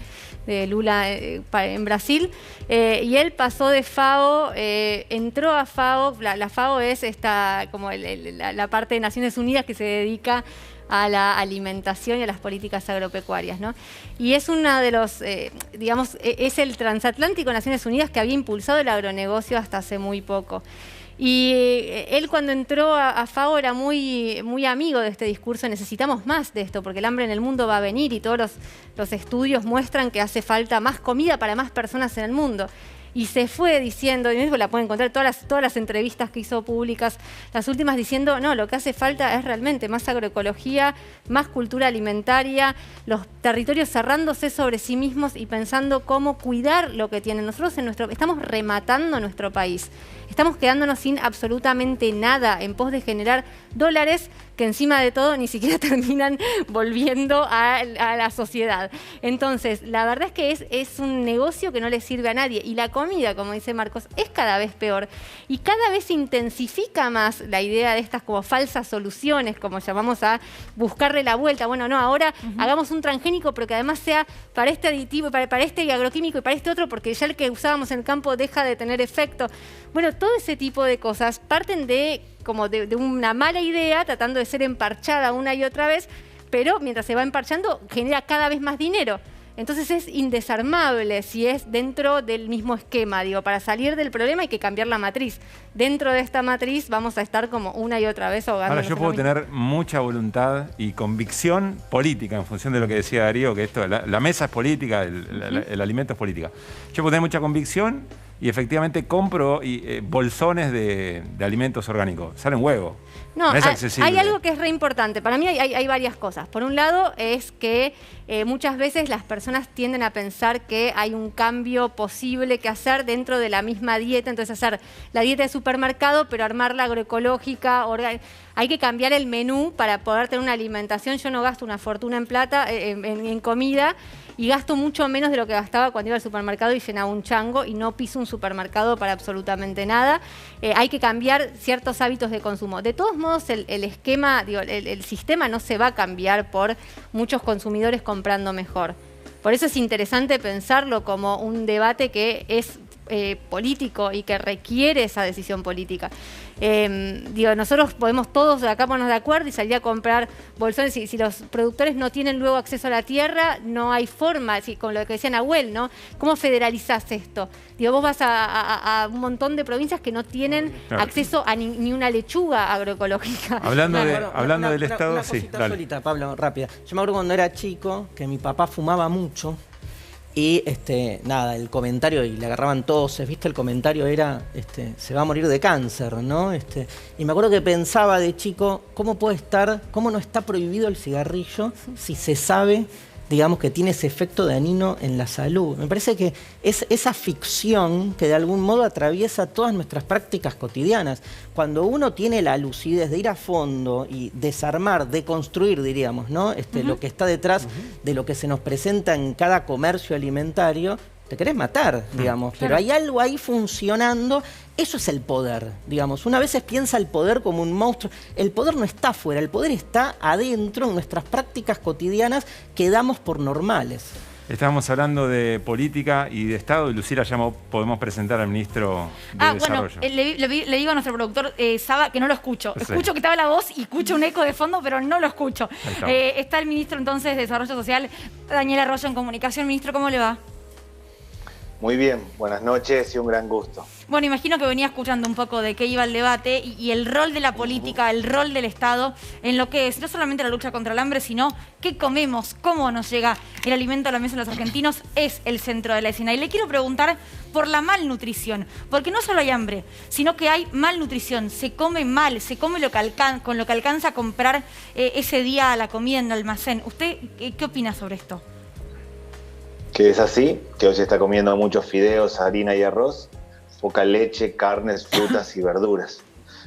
Lula en Brasil, y él pasó de FAO, entró a FAO. La FAO es la parte de Naciones Unidas que se dedica a la alimentación y a las políticas agropecuarias, ¿no? Y es una de los, es el transatlántico de Naciones Unidas que había impulsado el agronegocio hasta hace muy poco. Y él, cuando entró a FAO, era muy, muy amigo de este discurso: necesitamos más de esto porque el hambre en el mundo va a venir, y todos los estudios muestran que hace falta más comida para más personas en el mundo. Y se fue diciendo, y la pueden encontrar todas las entrevistas que hizo públicas, las últimas, diciendo, no, lo que hace falta es realmente más agroecología, más cultura alimentaria, los territorios cerrándose sobre sí mismos y pensando cómo cuidar lo que tienen. Nosotros estamos rematando nuestro país, estamos quedándonos sin absolutamente nada en pos de generar dólares que encima de todo ni siquiera terminan volviendo a la sociedad. Entonces, la verdad es que es un negocio que no le sirve a nadie. Y la comida, como dice Marcos, es cada vez peor. Y cada vez se intensifica más la idea de estas como falsas soluciones, como llamamos a buscarle la vuelta. Bueno, no, ahora hagamos un transgénico, pero que además sea para este aditivo, para este agroquímico y para este otro, porque ya el que usábamos en el campo deja de tener efecto. Bueno, todo ese tipo de cosas parten de una mala idea, tratando de ser emparchada una y otra vez, pero mientras se va emparchando genera cada vez más dinero. Entonces es indesarmable si es dentro del mismo esquema. Digo, para salir del problema hay que cambiar la matriz. Dentro de esta matriz vamos a estar como una y otra vez ahogándonos. Ahora, yo puedo tener mucha voluntad y convicción política en función de lo que decía Darío, que esto, la mesa es política, el alimento es política. Yo puedo tener mucha convicción y efectivamente compro bolsones de alimentos orgánicos. Salen huevo. No, es accesible. Hay algo que es re importante. Para mí hay varias cosas. Por un lado es que muchas veces las personas tienden a pensar que hay un cambio posible que hacer dentro de la misma dieta. Entonces hacer la dieta de supermercado, pero armarla agroecológica, hay que cambiar el menú para poder tener una alimentación. Yo no gasto una fortuna en plata, en comida, y gasto mucho menos de lo que gastaba cuando iba al supermercado y llenaba un chango, y no piso un supermercado para absolutamente nada. Hay que cambiar ciertos hábitos de consumo. De todos modos, el esquema, digo, el sistema no se va a cambiar por muchos consumidores comprando mejor. Por eso es interesante pensarlo como un debate que es político y que requiere esa decisión política. Nosotros podemos todos de acá ponernos de acuerdo y salir a comprar bolsones. Si los productores no tienen luego acceso a la tierra, no hay forma, con lo que decía Nahuel, ¿no? ¿Cómo federalizás esto? Vos vas a un montón de provincias que no tienen acceso a ni una lechuga agroecológica. Hablando del Estado, una sí, cosita dale. solita, Pablo, rápida. Yo me acuerdo cuando era chico que mi papá fumaba mucho. Y nada, el comentario, y le agarraban toses, ¿viste? El comentario era, se va a morir de cáncer, ¿no? Y me acuerdo que pensaba de chico, ¿cómo no está prohibido el cigarrillo si se sabe, digamos, que tiene ese efecto dañino en la salud? Me parece que es esa ficción que de algún modo atraviesa todas nuestras prácticas cotidianas. Cuando uno tiene la lucidez de ir a fondo y desarmar, deconstruir, diríamos, ¿no? Lo que está detrás de lo que se nos presenta en cada comercio alimentario, te querés matar, digamos, pero hay algo ahí funcionando. Eso es el poder, digamos. Una vez piensa el poder como un monstruo. El poder no está afuera, el poder está adentro en nuestras prácticas cotidianas que damos por normales. Estábamos hablando de política y de Estado, y Lucila, ya podemos presentar al ministro de Desarrollo. Bueno, le digo a nuestro productor Saba que no lo escucho. Sí. Escucho que estaba la voz y escucho un eco de fondo, pero no lo escucho. Está el ministro entonces de Desarrollo Social, Daniel Arroyo, en comunicación. Ministro, ¿cómo le va? Muy bien, buenas noches y un gran gusto. Bueno, imagino que venía escuchando un poco de qué iba el debate y el rol de la política, el rol del Estado en lo que es no solamente la lucha contra el hambre, sino qué comemos, cómo nos llega el alimento a la mesa de los argentinos, es el centro de la escena. Y le quiero preguntar por la malnutrición, porque no solo hay hambre, sino que hay malnutrición, se come mal, se come con lo que alcanza a comprar ese día la comida en el almacén. ¿Usted qué opina sobre esto? Que es así, que hoy se está comiendo muchos fideos, harina y arroz, poca leche, carnes, frutas y verduras.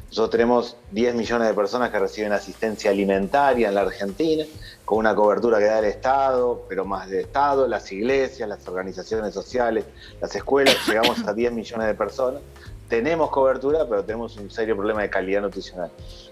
Nosotros tenemos 10 millones de personas que reciben asistencia alimentaria en la Argentina, con una cobertura que da el Estado, pero más del Estado, las iglesias, las organizaciones sociales, las escuelas, llegamos a 10 millones de personas. Tenemos cobertura, pero tenemos un serio problema de calidad nutricional.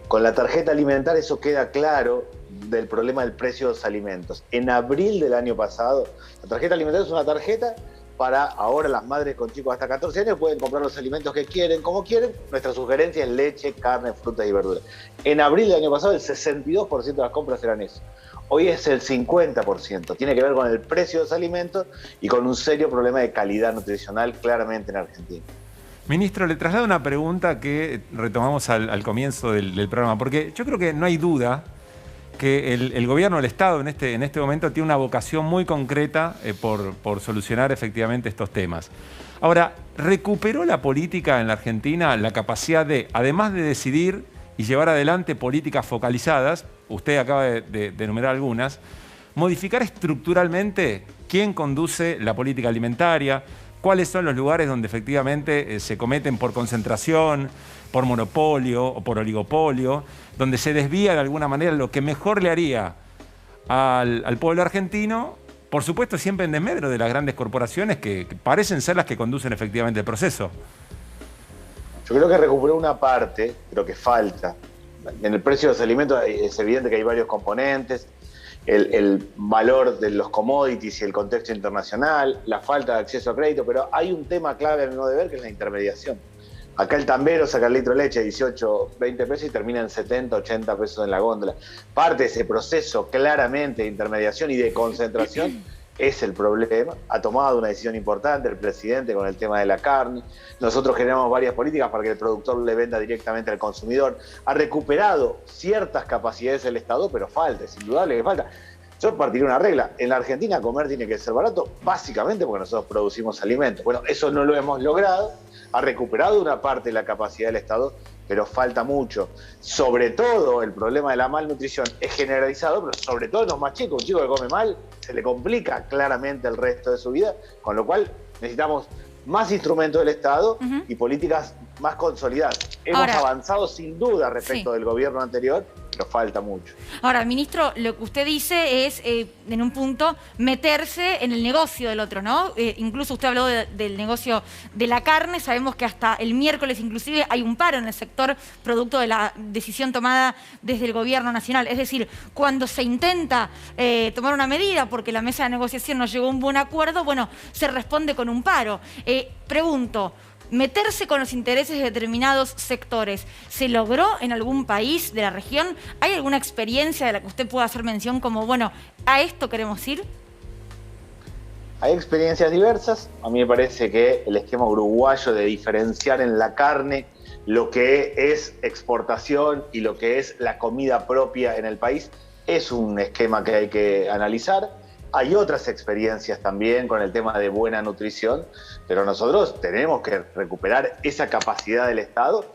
Con la tarjeta alimentaria eso queda claro del problema del precio de los alimentos. En abril del año pasado, la tarjeta alimentaria es una tarjeta para ahora las madres con chicos hasta 14 años pueden comprar los alimentos que quieren, como quieren. Nuestra sugerencia es leche, carne, frutas y verduras. En abril del año pasado el 62% de las compras eran eso. Hoy es el 50%. Tiene que ver con el precio de los alimentos y con un serio problema de calidad nutricional claramente en Argentina. Ministro, le traslado una pregunta que retomamos al comienzo del programa, porque yo creo que no hay duda que el gobierno, el Estado en este momento tiene una vocación muy concreta por solucionar efectivamente estos temas. Ahora, ¿recuperó la política en la Argentina la capacidad de, además de decidir y llevar adelante políticas focalizadas, usted acaba de enumerar algunas, modificar estructuralmente quién conduce la política alimentaria, cuáles son los lugares donde efectivamente se cometen por concentración, por monopolio o por oligopolio, donde se desvía de alguna manera lo que mejor le haría al pueblo argentino, por supuesto siempre en desmedro de las grandes corporaciones que parecen ser las que conducen efectivamente el proceso. Yo creo que recuperó una parte, pero que falta. En el precio de los alimentos es evidente que hay varios componentes, el valor de los commodities y el contexto internacional, la falta de acceso a crédito, pero hay un tema clave a mi modo de ver que es la intermediación. Acá el tambero saca el litro de leche 18, 20 pesos y termina en 70, 80 pesos en la góndola. Parte de ese proceso claramente de intermediación y de concentración es el problema. Ha tomado una decisión importante el presidente con el tema de la carne. Nosotros generamos varias políticas para que el productor le venda directamente al consumidor. Ha recuperado ciertas capacidades del Estado, pero falta, es indudable que falta. Yo partiría una regla. En la Argentina comer tiene que ser barato, básicamente porque nosotros producimos alimentos. Bueno, eso no lo hemos logrado. Ha recuperado una parte de la capacidad del Estado, pero falta mucho. Sobre todo el problema de la malnutrición es generalizado, pero sobre todo en los más chicos. Un chico que come mal se le complica claramente el resto de su vida, con lo cual necesitamos más instrumentos del Estado y políticas más consolidadas. Hemos avanzado sin duda respecto del gobierno anterior, pero falta mucho. Ahora, ministro, lo que usted dice es, en un punto, meterse en el negocio del otro, ¿no? Incluso usted habló del negocio de la carne. Sabemos que hasta el miércoles, inclusive, hay un paro en el sector producto de la decisión tomada desde el gobierno nacional. Es decir, cuando se intenta tomar una medida porque la mesa de negociación no llegó a un buen acuerdo, bueno, se responde con un paro. Pregunto, meterse con los intereses de determinados sectores, ¿se logró en algún país de la región? ¿Hay alguna experiencia de la que usted pueda hacer mención como, bueno, a esto queremos ir? Hay experiencias diversas. A mí me parece que el esquema uruguayo de diferenciar en la carne lo que es exportación y lo que es la comida propia en el país es un esquema que hay que analizar. Hay otras experiencias también con el tema de buena nutrición, pero nosotros tenemos que recuperar esa capacidad del Estado.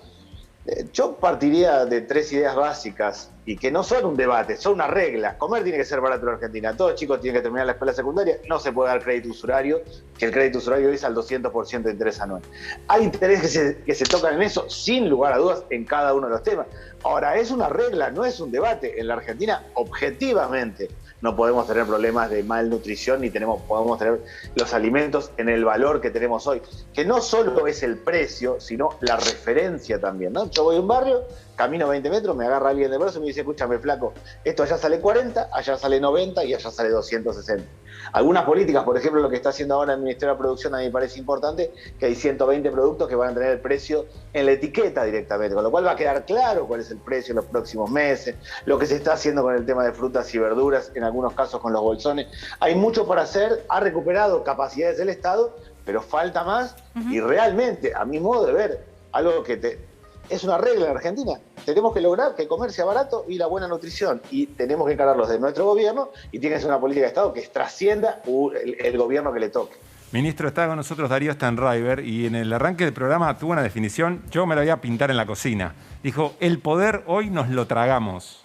Yo partiría de 3 ideas básicas y que no son un debate, son una regla. Comer tiene que ser barato en Argentina. Todos los chicos tienen que terminar la escuela secundaria. No se puede dar crédito usurario, que el crédito usurario es al 200% de interés anual. Hay intereses que se tocan en eso, sin lugar a dudas, en cada uno de los temas. Ahora, es una regla, no es un debate. En la Argentina, objetivamente, no podemos tener problemas de malnutrición ni podemos tener los alimentos en el valor que tenemos hoy, que no solo es el precio, sino la referencia también, ¿no? Yo voy a un barrio, camino 20 metros, me agarra alguien de brazo y me dice, escúchame flaco, esto allá sale 40, allá sale 90 y allá sale 260. Algunas políticas, por ejemplo, lo que está haciendo ahora el Ministerio de Producción, a mí me parece importante, que hay 120 productos que van a tener el precio en la etiqueta directamente, con lo cual va a quedar claro cuál es el precio en los próximos meses, lo que se está haciendo con el tema de frutas y verduras, en algunos casos con los bolsones. Hay mucho por hacer, ha recuperado capacidades del Estado, pero falta más y realmente, a mi modo de ver, algo que es una regla en Argentina. Tenemos que lograr que el comer sea barato y la buena nutrición. Y tenemos que encararlos de nuestro gobierno y tiene que ser una política de Estado que trascienda el gobierno que le toque. Ministro, está con nosotros Darío Stanraiver y en el arranque del programa tuvo una definición, yo me la voy a pintar en la cocina. Dijo, el poder hoy nos lo tragamos.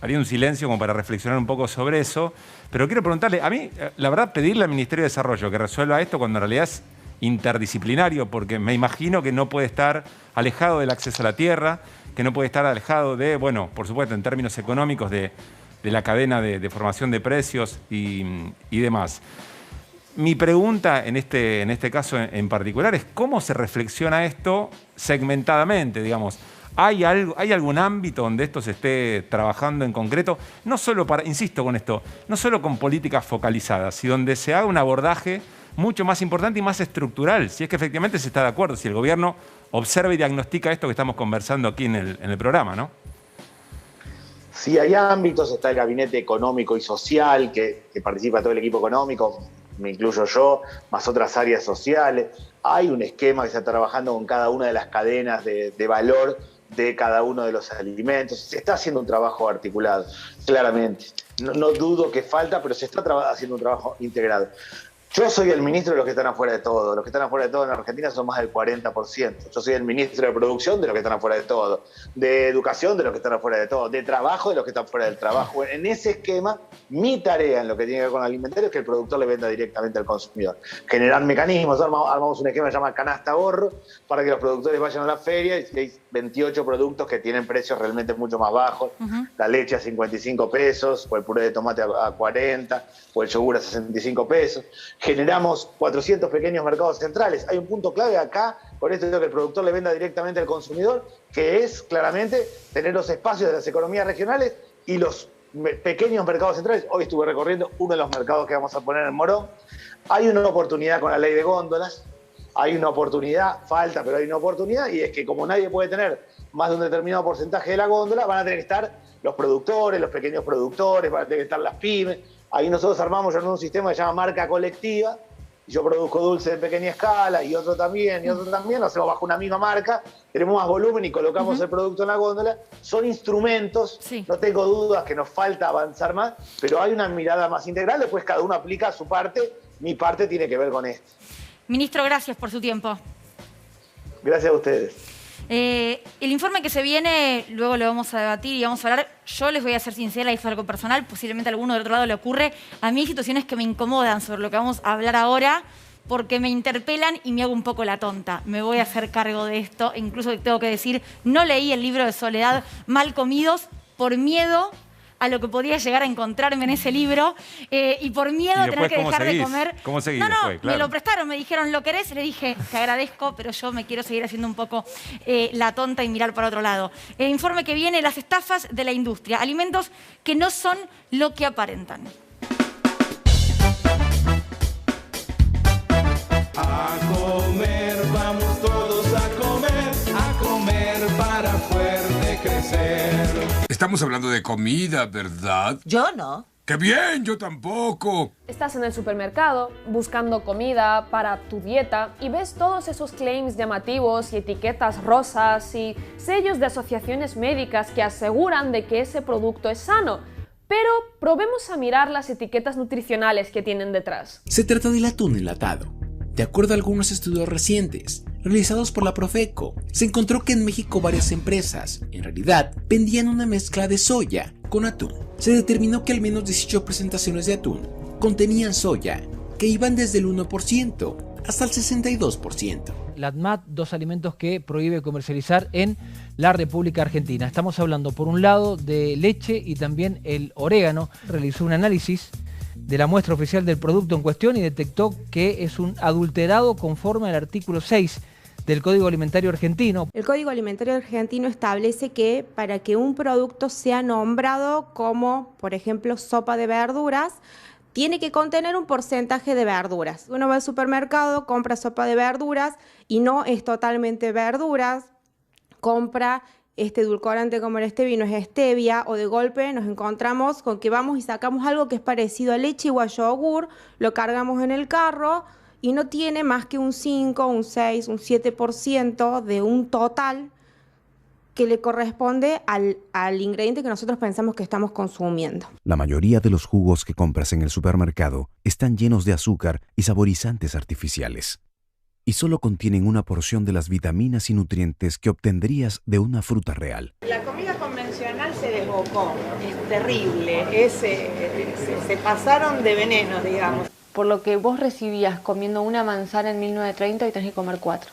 Haría un silencio como para reflexionar un poco sobre eso. Pero quiero preguntarle, a mí, la verdad, pedirle al Ministerio de Desarrollo que resuelva esto cuando en realidad es interdisciplinario, porque me imagino que no puede estar alejado del acceso a la tierra, que no puede estar alejado de, bueno, por supuesto, en términos económicos, de la cadena de formación de precios y demás. Mi pregunta en este caso en particular es cómo se reflexiona esto segmentadamente, digamos. ¿Hay algún ámbito donde esto se esté trabajando en concreto? No solo para, insisto con esto, no solo con políticas focalizadas, sino donde se haga un abordaje mucho más importante y más estructural, si es que efectivamente se está de acuerdo, si el gobierno observa y diagnostica esto que estamos conversando aquí en el programa, ¿no? Sí, hay ámbitos, está el gabinete económico y social, que participa todo el equipo económico, me incluyo yo, más otras áreas sociales. Hay un esquema que se está trabajando con cada una de las cadenas de valor de cada uno de los alimentos. Se está haciendo un trabajo articulado, claramente. No dudo que falta, pero se está haciendo un trabajo integrado. Yo soy el ministro de los que están afuera de todo. Los que están afuera de todo en Argentina son más del 40%. Yo soy el ministro de producción de los que están afuera de todo. De educación de los que están afuera de todo. De trabajo de los que están fuera del trabajo. En ese esquema, mi tarea en lo que tiene que ver con el alimentario es que el productor le venda directamente al consumidor. Generar mecanismos. Armamos un esquema que se llama canasta ahorro para que los productores vayan a la feria y hay 28 productos que tienen precios realmente mucho más bajos. La leche a 55 pesos, o el puré de tomate a 40, o el yogur a 65 pesos. Generamos 400 pequeños mercados centrales. Hay un punto clave acá, con esto de que el productor le venda directamente al consumidor, que es claramente tener los espacios de las economías regionales y los pequeños mercados centrales. Hoy estuve recorriendo uno de los mercados que vamos a poner en Morón. Hay una oportunidad con la ley de góndolas, hay una oportunidad, falta, pero hay una oportunidad, y es que como nadie puede tener más de un determinado porcentaje de la góndola, van a tener que estar los productores, los pequeños productores, van a tener que estar las pymes. Ahí nosotros armamos ya un sistema que se llama marca colectiva. Yo produzco dulce en pequeña escala y otro también, lo hacemos bajo una misma marca, tenemos más volumen y colocamos el producto en la góndola. Son instrumentos, no tengo dudas que nos falta avanzar más, pero hay una mirada más integral, después cada uno aplica su parte, mi parte tiene que ver con esto. Ministro, gracias por su tiempo. Gracias a ustedes. El informe que se viene, luego lo vamos a debatir y vamos a hablar. Yo les voy a ser sincera y fue algo personal, posiblemente a alguno del otro lado le ocurre. A mí hay situaciones que me incomodan sobre lo que vamos a hablar ahora porque me interpelan y me hago un poco la tonta. Me voy a hacer cargo de esto. Incluso tengo que decir, no leí el libro de Soledad Mal Comidos por miedo a lo que podía llegar a encontrarme en ese libro y por miedo a tener que dejar de comer. ¿Cómo seguís No, después? Claro. Me lo prestaron, me dijeron, ¿lo querés? Le dije, te agradezco, pero yo me quiero seguir haciendo un poco la tonta y mirar para otro lado. El informe que viene, las estafas de la industria. Alimentos que no son lo que aparentan. A comer, vamos todos a comer para fuerte crecer. Estamos hablando de comida, ¿verdad? Yo no. ¡Qué bien! Yo tampoco. Estás en el supermercado buscando comida para tu dieta y ves todos esos claims llamativos y etiquetas rosas y sellos de asociaciones médicas que aseguran de que ese producto es sano. Pero probemos a mirar las etiquetas nutricionales que tienen detrás. Se trata del atún enlatado. De acuerdo a algunos estudios recientes, realizados por la Profeco, se encontró que en México varias empresas, en realidad, vendían una mezcla de soya con atún. Se determinó que al menos 18 presentaciones de atún contenían soya, que iban desde el 1% hasta el 62%. La ADMAT, 2 alimentos que prohíbe comercializar en la República Argentina. Estamos hablando, por un lado, de leche y también el orégano. Realizó un análisis de la muestra oficial del producto en cuestión y detectó que es un adulterado conforme al artículo 6 del Código Alimentario Argentino. El Código Alimentario Argentino establece que para que un producto sea nombrado como, por ejemplo, sopa de verduras, tiene que contener un porcentaje de verduras. Uno va al supermercado, compra sopa de verduras y no es totalmente verduras, compra este edulcorante como el stevia no es stevia, o de golpe nos encontramos con que vamos y sacamos algo que es parecido a leche o a yogur, lo cargamos en el carro y no tiene más que un 5, un 6, un 7% de un total que le corresponde al ingrediente que nosotros pensamos que estamos consumiendo. La mayoría de los jugos que compras en el supermercado están llenos de azúcar y saborizantes artificiales, y solo contienen una porción de las vitaminas y nutrientes que obtendrías de una fruta real. La comida convencional se desbocó, es terrible, se pasaron de veneno, digamos. Por lo que vos recibías comiendo una manzana en 1930 y tenés que comer 4,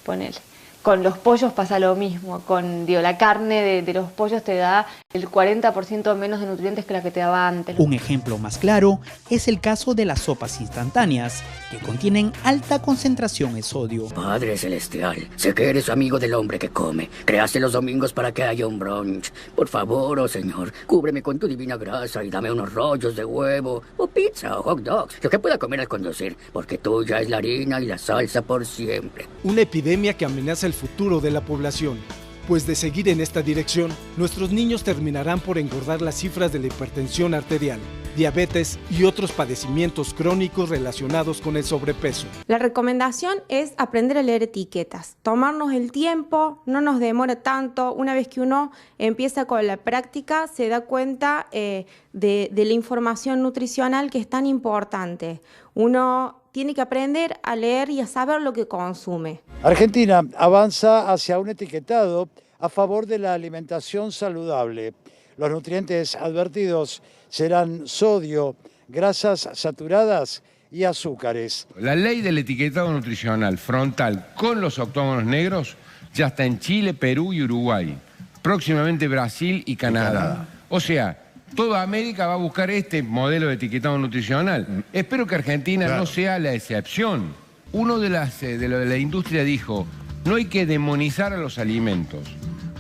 ponele. Con los pollos pasa lo mismo, la carne de los pollos te da el 40% menos de nutrientes que la que te daba antes. Un ejemplo más claro es el caso de las sopas instantáneas, que contienen alta concentración de sodio. Padre Celestial, sé que eres amigo del hombre que come. Creaste los domingos para que haya un brunch. Por favor, oh Señor, cúbreme con tu divina grasa y dame unos rollos de huevo, o pizza, o hot dogs, lo que pueda comer al conducir, porque tuya es la harina y la salsa por siempre. Una epidemia que amenaza el futuro de la población, pues de seguir en esta dirección, nuestros niños terminarán por engordar las cifras de la hipertensión arterial, diabetes y otros padecimientos crónicos relacionados con el sobrepeso. La recomendación es aprender a leer etiquetas, tomarnos el tiempo, no nos demora tanto. Una vez que uno empieza con la práctica, se da cuenta de la información nutricional que es tan importante. Uno tiene que aprender a leer y a saber lo que consume. Argentina avanza hacia un etiquetado a favor de la alimentación saludable. Los nutrientes advertidos serán sodio, grasas saturadas y azúcares. La ley del etiquetado nutricional frontal con los octógonos negros ya está en Chile, Perú y Uruguay. Próximamente Brasil y Canadá. O sea, toda América va a buscar este modelo de etiquetado nutricional. Espero que Argentina no sea la excepción. Uno de la industria dijo, no hay que demonizar a los alimentos.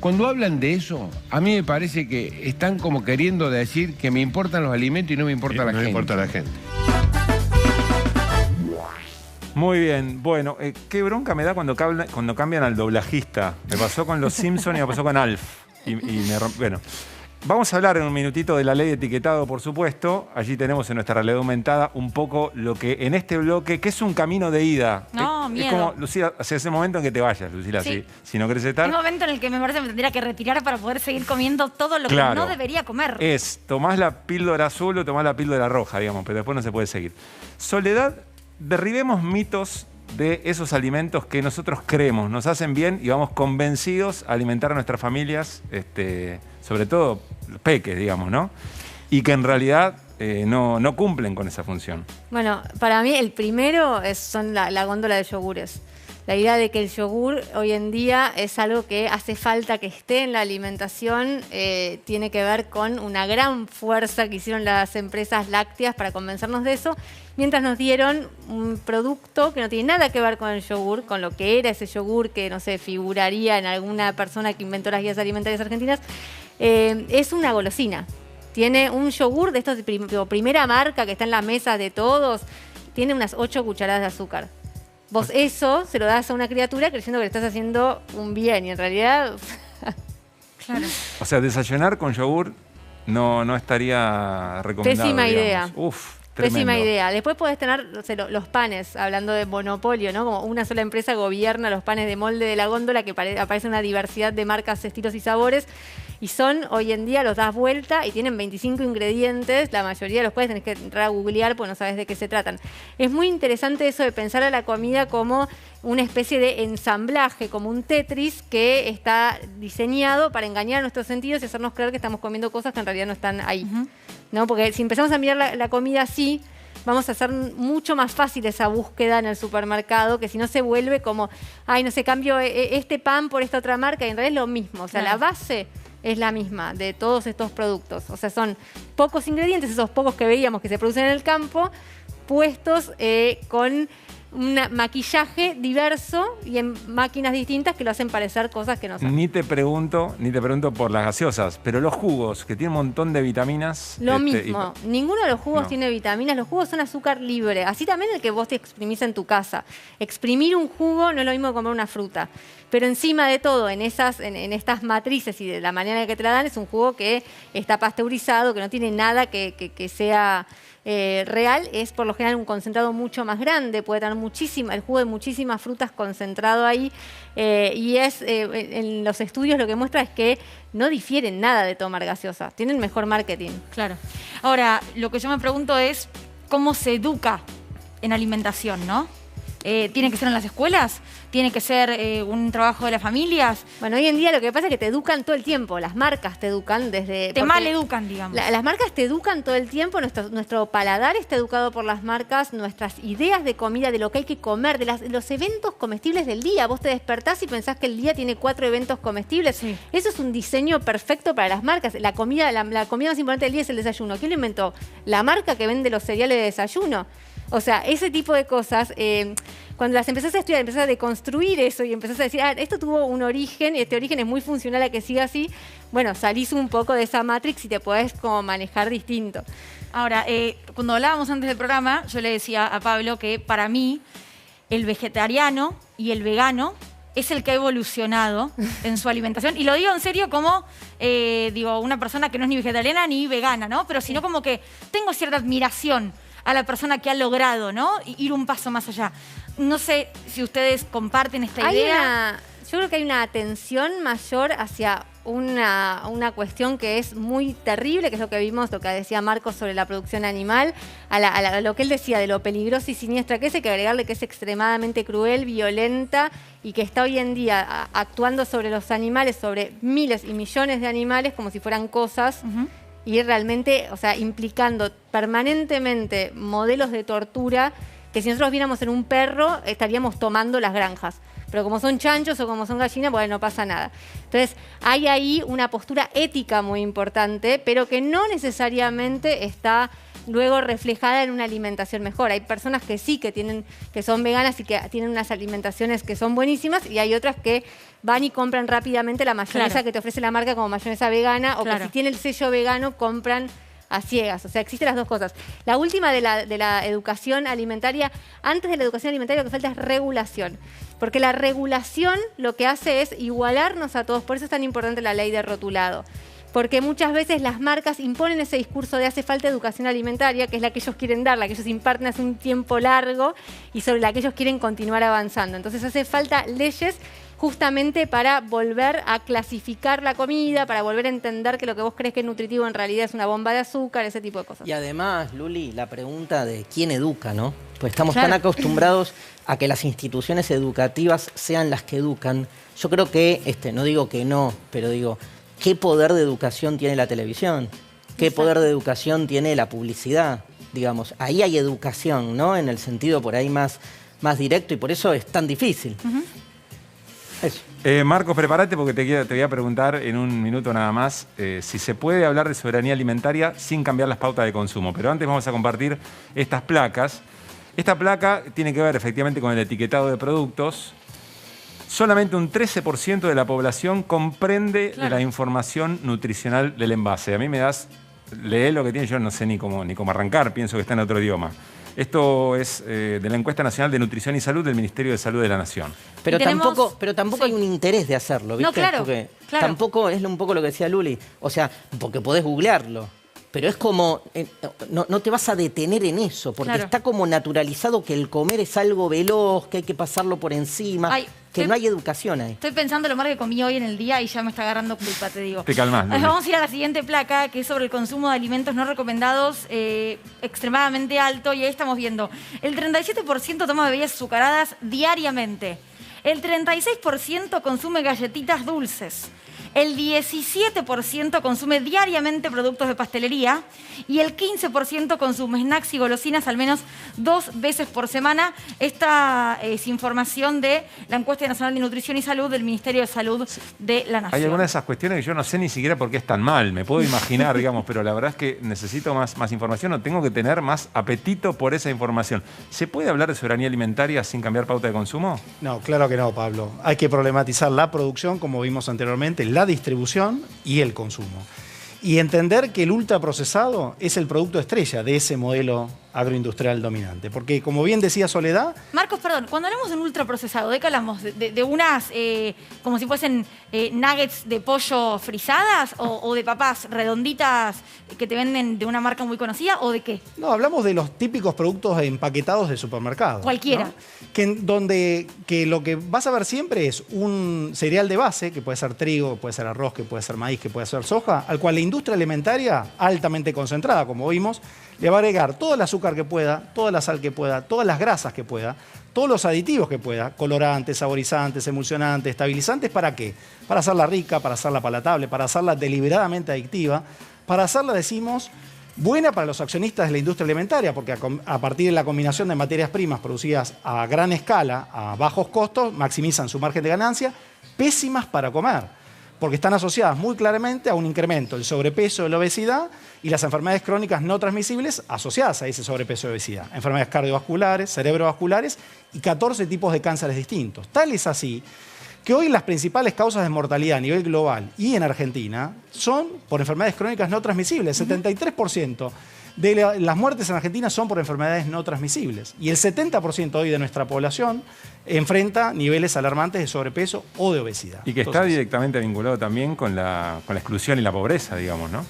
Cuando hablan de eso, a mí me parece que están como queriendo decir que me importan los alimentos y no me importa la gente. No me importa la gente. Muy bien, bueno, qué bronca me da cuando cambian al doblajista. Me pasó con Los Simpsons y me pasó con Alf. Bueno, vamos a hablar en un minutito de la ley de etiquetado, por supuesto. Allí tenemos en nuestra realidad aumentada un poco lo que en este bloque, que es un camino de ida. No, miedo. Es como, Lucila, hacia ese momento en que te vayas, Lucila, Sí. si no querés estar. Es un momento en el que me parece que me tendría que retirar para poder seguir comiendo todo lo que no debería comer. Tomás la píldora azul o tomás la píldora roja, digamos, pero después no se puede seguir. Soledad, derribemos mitos de esos alimentos que nosotros creemos, nos hacen bien y vamos convencidos a alimentar a nuestras familias, sobre todo los peques, digamos, ¿no? Y que en realidad no cumplen con esa función. Bueno, para mí el primero son la góndola de yogures. La idea de que el yogur hoy en día es algo que hace falta que esté en la alimentación, tiene que ver con una gran fuerza que hicieron las empresas lácteas para convencernos de eso, mientras nos dieron un producto que no tiene nada que ver con el yogur, con lo que era ese yogur que, no sé, figuraría en alguna persona que inventó las guías alimentarias argentinas. Es una golosina. Tiene un yogur de estos de primera marca que está en las mesas de todos, tiene unas 8 cucharadas de azúcar. Vos eso se lo das a una criatura creyendo que le estás haciendo un bien y en realidad... Claro. O sea, desayunar con yogur no estaría recomendado. Pésima digamos. idea. Uf, tremendo. Pésima idea. Después podés tener, no sé, los panes, hablando de monopolio, ¿no? Como una sola empresa gobierna los panes de molde de la góndola, que aparece una diversidad de marcas, estilos y sabores. Y hoy en día los das vuelta y tienen 25 ingredientes. La mayoría de los cuales tenés que entrar a googlear porque no sabes de qué se tratan. Es muy interesante eso de pensar a la comida como una especie de ensamblaje, como un Tetris que está diseñado para engañar a nuestros sentidos y hacernos creer que estamos comiendo cosas que en realidad no están ahí. ¿No? Porque si empezamos a mirar la comida así, vamos a hacer mucho más fácil esa búsqueda en el supermercado, que si no se vuelve como, ay, no sé, cambio este pan por esta otra marca, y en realidad es lo mismo. O sea, la base es la misma de todos estos productos. O sea, son pocos ingredientes, esos pocos que veíamos que se producen en el campo, puestos con un maquillaje diverso y en máquinas distintas que lo hacen parecer cosas que no son. Ni te pregunto por las gaseosas, pero los jugos, que tienen un montón de vitaminas. Lo mismo. Ninguno de los jugos tiene vitaminas. Los jugos son azúcar libre. Así también el que vos te exprimís en tu casa. Exprimir un jugo no es lo mismo que comer una fruta. Pero encima de todo, en estas matrices y de la manera en que te la dan, es un jugo que está pasteurizado, que no tiene nada que sea real. Es por lo general un concentrado mucho más grande, puede tener el jugo de muchísimas frutas concentrado ahí. Y en los estudios lo que muestra es que no difieren nada de tomar gaseosa, tienen mejor marketing. Claro. Ahora, lo que yo me pregunto es cómo se educa en alimentación, ¿no? ¿Tiene que ser en las escuelas? ¿Tiene que ser un trabajo de las familias? Bueno, hoy en día lo que pasa es que te educan todo el tiempo. Las marcas te educan desde... Te maleducan, digamos. Las marcas te educan todo el tiempo. Nuestro paladar está educado por las marcas. Nuestras ideas de comida, de lo que hay que comer, de los eventos comestibles del día. Vos te despertás y pensás que el día tiene 4 eventos comestibles. Sí. Eso es un diseño perfecto para las marcas. La comida más importante del día es el desayuno. ¿Quién lo inventó? La marca que vende los cereales de desayuno. O sea, ese tipo de cosas, cuando las empezás a estudiar, empezás a deconstruir eso y empezás a decir, esto tuvo un origen y este origen es muy funcional a que siga así, bueno, salís un poco de esa matrix y te podés como manejar distinto. Ahora, cuando hablábamos antes del programa, yo le decía a Pablo que para mí el vegetariano y el vegano es el que ha evolucionado en su alimentación. Y lo digo en serio como, una persona que no es ni vegetariana ni vegana, ¿no? Pero sino como que tengo cierta admiración a la persona que ha logrado, ¿no? Ir un paso más allá. No sé si ustedes comparten esta idea. Yo creo que hay una atención mayor hacia una cuestión que es muy terrible, que es lo que vimos, lo que decía Marcos sobre la producción animal, a lo que él decía de lo peligrosa y siniestra que es, hay que agregarle que es extremadamente cruel, violenta y que está hoy en día actuando sobre los animales, sobre miles y millones de animales como si fueran cosas. Y realmente, o sea, implicando permanentemente modelos de tortura que si nosotros viéramos en un perro estaríamos tomando las granjas. Pero como son chanchos o como son gallinas, bueno, no pasa nada. Entonces, hay ahí una postura ética muy importante, pero que no necesariamente está luego reflejada en una alimentación mejor. Hay personas que sí, que son veganas y que tienen unas alimentaciones que son buenísimas, y hay otras que van y compran rápidamente la mayonesa que te ofrece la marca como mayonesa vegana, o que si tiene el sello vegano compran a ciegas. O sea, existen las dos cosas. La última de la educación alimentaria, antes de la educación alimentaria lo que falta es regulación. Porque la regulación lo que hace es igualarnos a todos. Por eso es tan importante la ley de rotulado. Porque muchas veces las marcas imponen ese discurso de hace falta educación alimentaria, que es la que ellos quieren dar, la que ellos imparten hace un tiempo largo y sobre la que ellos quieren continuar avanzando. Entonces hace falta leyes justamente para volver a clasificar la comida, para volver a entender que lo que vos crees que es nutritivo en realidad es una bomba de azúcar, ese tipo de cosas. Y además, Luli, la pregunta de quién educa, ¿no? Pues estamos tan acostumbrados a que las instituciones educativas sean las que educan. Yo creo que, no digo que no, pero digo, ¿qué poder de educación tiene la televisión? ¿Qué poder de educación tiene la publicidad? Digamos, ahí hay educación, ¿no? En el sentido por ahí más directo, y por eso es tan difícil. Eso. Marcos, prepárate porque te voy a preguntar en un minuto nada más si se puede hablar de soberanía alimentaria sin cambiar las pautas de consumo. Pero antes vamos a compartir estas placas. Esta placa tiene que ver efectivamente con el etiquetado de productos. Solamente un 13% de la población comprende de la información nutricional del envase. A mí me das, lee lo que tiene, yo no sé ni cómo arrancar, pienso que está en otro idioma. Esto es de la Encuesta Nacional de Nutrición y Salud del Ministerio de Salud de la Nación. Pero tampoco hay un interés de hacerlo, ¿viste? No, claro, porque claro. Tampoco es un poco lo que decía Luli. O sea, porque podés googlearlo. Pero es como, no te vas a detener en eso, porque está como naturalizado que el comer es algo veloz, que hay que pasarlo por encima, no hay educación ahí. Estoy pensando lo más que comí hoy en el día y ya me está agarrando culpa, te digo. Te calmás. Vamos a ir a la siguiente placa, que es sobre el consumo de alimentos no recomendados, extremadamente alto, y ahí estamos viendo. El 37% toma bebidas azucaradas diariamente. El 36% consume galletitas dulces. El 17% consume diariamente productos de pastelería y el 15% consume snacks y golosinas al menos 2 veces por semana. Esta es información de la Encuesta Nacional de Nutrición y Salud del Ministerio de Salud de la Nación. Hay algunas de esas cuestiones que yo no sé ni siquiera por qué es tan mal. Me puedo imaginar, digamos, pero la verdad es que necesito más información o tengo que tener más apetito por esa información. ¿Se puede hablar de soberanía alimentaria sin cambiar pauta de consumo? No, claro que no, Pablo. Hay que problematizar la producción, como vimos anteriormente, la distribución y el consumo. Y entender que el ultraprocesado es el producto estrella de ese modelo agroindustrial dominante. Porque, como bien decía Soledad... Marcos, perdón, cuando hablamos de un ultraprocesado, ¿de qué hablamos? ¿De unas, como si fuesen nuggets de pollo frisadas o de papas redonditas que te venden de una marca muy conocida, o de qué? No, hablamos de los típicos productos empaquetados de supermercado. Cualquiera. ¿No? Que lo que vas a ver siempre es un cereal de base, que puede ser trigo, que puede ser arroz, que puede ser maíz, que puede ser soja, al cual la industria alimentaria, altamente concentrada, como vimos, le va a agregar todo el azúcar que pueda, toda la sal que pueda, todas las grasas que pueda, todos los aditivos que pueda, colorantes, saborizantes, emulsionantes, estabilizantes, ¿para qué? Para hacerla rica, para hacerla palatable, para hacerla deliberadamente adictiva, para hacerla, decimos, buena para los accionistas de la industria alimentaria, porque a partir de la combinación de materias primas producidas a gran escala, a bajos costos, maximizan su margen de ganancia, pésimas para comer, porque están asociadas muy claramente a un incremento del sobrepeso, de la obesidad y las enfermedades crónicas no transmisibles asociadas a ese sobrepeso y obesidad. Enfermedades cardiovasculares, cerebrovasculares y 14 tipos de cánceres distintos. Tal es así que hoy las principales causas de mortalidad a nivel global y en Argentina son por enfermedades crónicas no transmisibles. El 73% de las muertes en Argentina son por enfermedades no transmisibles. Y el 70% hoy de nuestra población enfrenta niveles alarmantes de sobrepeso o de obesidad. Y que está directamente vinculado también con la exclusión y la pobreza, digamos, ¿no?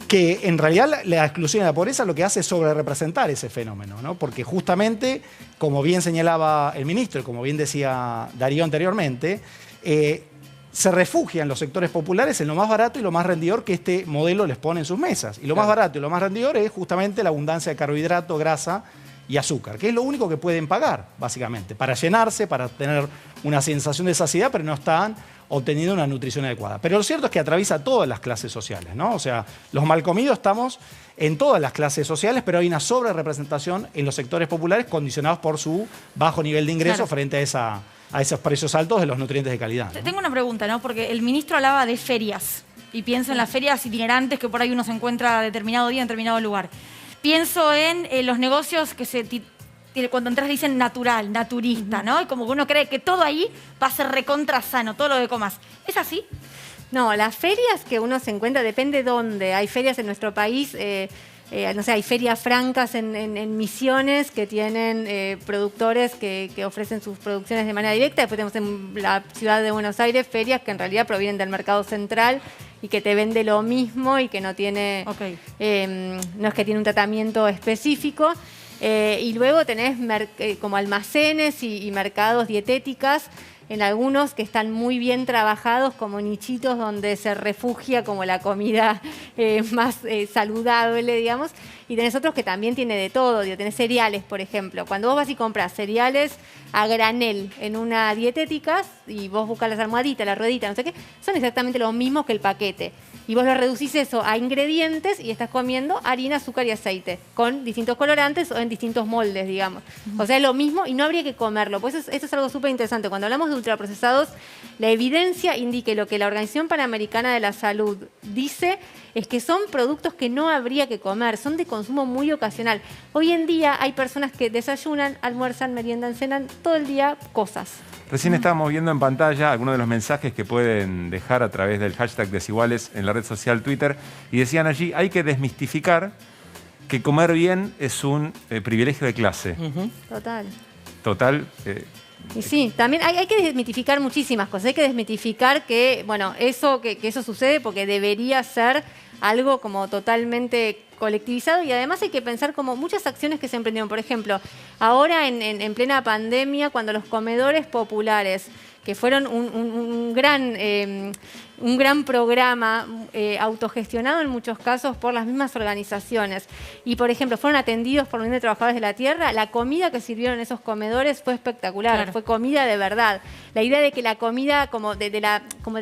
Que en realidad la exclusión y la pobreza lo que hace es sobrerepresentar ese fenómeno, ¿no? Porque justamente, como bien señalaba el ministro y como bien decía Darío anteriormente, se refugian los sectores populares en lo más barato y lo más rendidor que este modelo les pone en sus mesas. Y lo más barato y lo más rendidor es justamente la abundancia de carbohidrato, grasa y azúcar, que es lo único que pueden pagar, básicamente, para llenarse, para tener una sensación de saciedad, pero no están obteniendo una nutrición adecuada. Pero lo cierto es que atraviesa todas las clases sociales, ¿no? O sea, los mal comidos estamos en todas las clases sociales, pero hay una sobrerepresentación en los sectores populares condicionados por su bajo nivel de ingreso frente a esos precios altos de los nutrientes de calidad, ¿no? Tengo una pregunta, ¿no? Porque el ministro hablaba de ferias y pienso en las ferias itinerantes que por ahí uno se encuentra a determinado día en determinado lugar. Pienso en los negocios que cuando entras dicen natural, naturista, ¿no? Y como que uno cree que todo ahí va a ser recontra sano, todo lo que comas. ¿Es así? No, las ferias que uno se encuentra, depende dónde. Hay ferias en nuestro país, no sé, hay ferias francas en Misiones que tienen productores que ofrecen sus producciones de manera directa. Después tenemos en la ciudad de Buenos Aires ferias que en realidad provienen del mercado central y que te vende lo mismo y que no tiene, no es que tiene un tratamiento específico. Y luego tenés como almacenes y mercados dietéticas, en algunos que están muy bien trabajados como nichitos donde se refugia como la comida más saludable, digamos. Y tenés otros que también tiene de todo, digo, tenés cereales, por ejemplo. Cuando vos vas y compras cereales a granel en una dietética y vos buscas las almohaditas, la ruedita, no sé qué, son exactamente los mismos que el paquete. Y vos lo reducís eso a ingredientes y estás comiendo harina, azúcar y aceite, con distintos colorantes o en distintos moldes, digamos. O sea, es lo mismo y no habría que comerlo. Pues eso es algo súper interesante. Cuando hablamos de ultraprocesados, la evidencia indica lo que la Organización Panamericana de la Salud dice es que son productos que no habría que comer, son de consumo muy ocasional. Hoy en día hay personas que desayunan, almuerzan, meriendan, cenan todo el día cosas. Recién estábamos viendo en pantalla algunos de los mensajes que pueden dejar a través del hashtag Desiguales en la red social Twitter y decían allí, hay que desmistificar que comer bien es un privilegio de clase. Total. Total. Y sí, también hay que desmitificar muchísimas cosas. Hay que desmitificar que, bueno, que eso sucede porque debería ser algo como totalmente colectivizado y además hay que pensar como muchas acciones que se emprendieron. Por ejemplo, ahora en plena pandemia, cuando los comedores populares, que fueron un gran programa autogestionado en muchos casos por las mismas organizaciones. Y, por ejemplo, fueron atendidos por la Unión de Trabajadores de la Tierra. La comida que sirvieron en esos comedores fue espectacular, claro. Fue comida de verdad. La idea de que la comida, como de la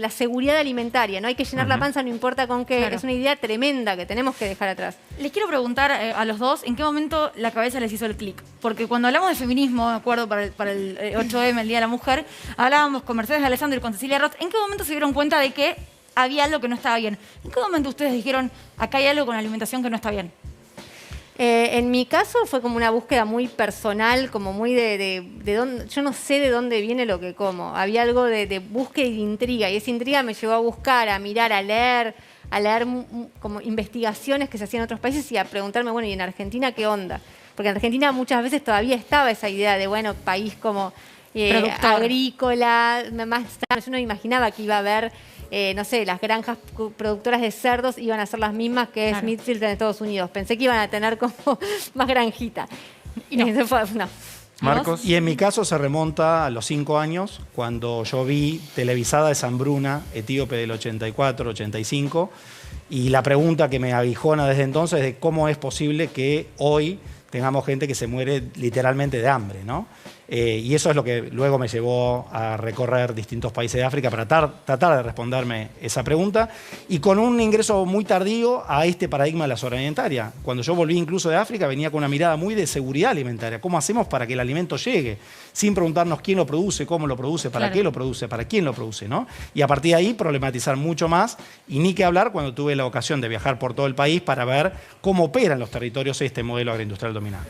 seguridad alimentaria, no hay que llenar la panza, no importa con qué, claro. Es una idea tremenda que tenemos que dejar atrás. Les quiero preguntar a los dos, ¿en qué momento la cabeza les hizo el clic? Porque cuando hablamos de feminismo, me acuerdo, para el 8M, el Día de la Mujer, hablábamos con Mercedes Alessandro y con Cecilia Roth. ¿En qué momento se dieron cuenta de que había algo que no estaba bien? ¿En qué momento ustedes dijeron, acá hay algo con la alimentación que no está bien? En mi caso fue como una búsqueda muy personal, como muy de dónde, yo no sé de dónde viene lo que como. Había algo de búsqueda y de intriga, y esa intriga me llevó a buscar, a mirar, a leer como investigaciones que se hacían en otros países y a preguntarme, bueno, ¿y en Argentina qué onda? Porque en Argentina muchas veces todavía estaba esa idea de, bueno, país como agrícola, yo no imaginaba que iba a haber, no sé, las granjas productoras de cerdos iban a ser las mismas que Smithfield en Estados Unidos. Pensé que iban a tener como más granjita. Y no. Marcos. Y en mi caso se remonta a los 5 años, cuando yo vi televisada esa hambruna etíope del 84, 85, y la pregunta que me aguijona desde entonces es de cómo es posible que hoy tengamos gente que se muere literalmente de hambre, ¿no? Y eso es lo que luego me llevó a recorrer distintos países de África para tratar de responderme esa pregunta, y con un ingreso muy tardío a este paradigma de la soberanía alimentaria. Cuando yo volví incluso de África venía con una mirada muy de seguridad alimentaria. ¿Cómo hacemos para que el alimento llegue? Sin preguntarnos quién lo produce, cómo lo produce, para qué lo produce, para quién lo produce, ¿no? Y a partir de ahí problematizar mucho más, y ni que hablar cuando tuve la ocasión de viajar por todo el país para ver cómo operan los territorios este modelo agroindustrial dominante.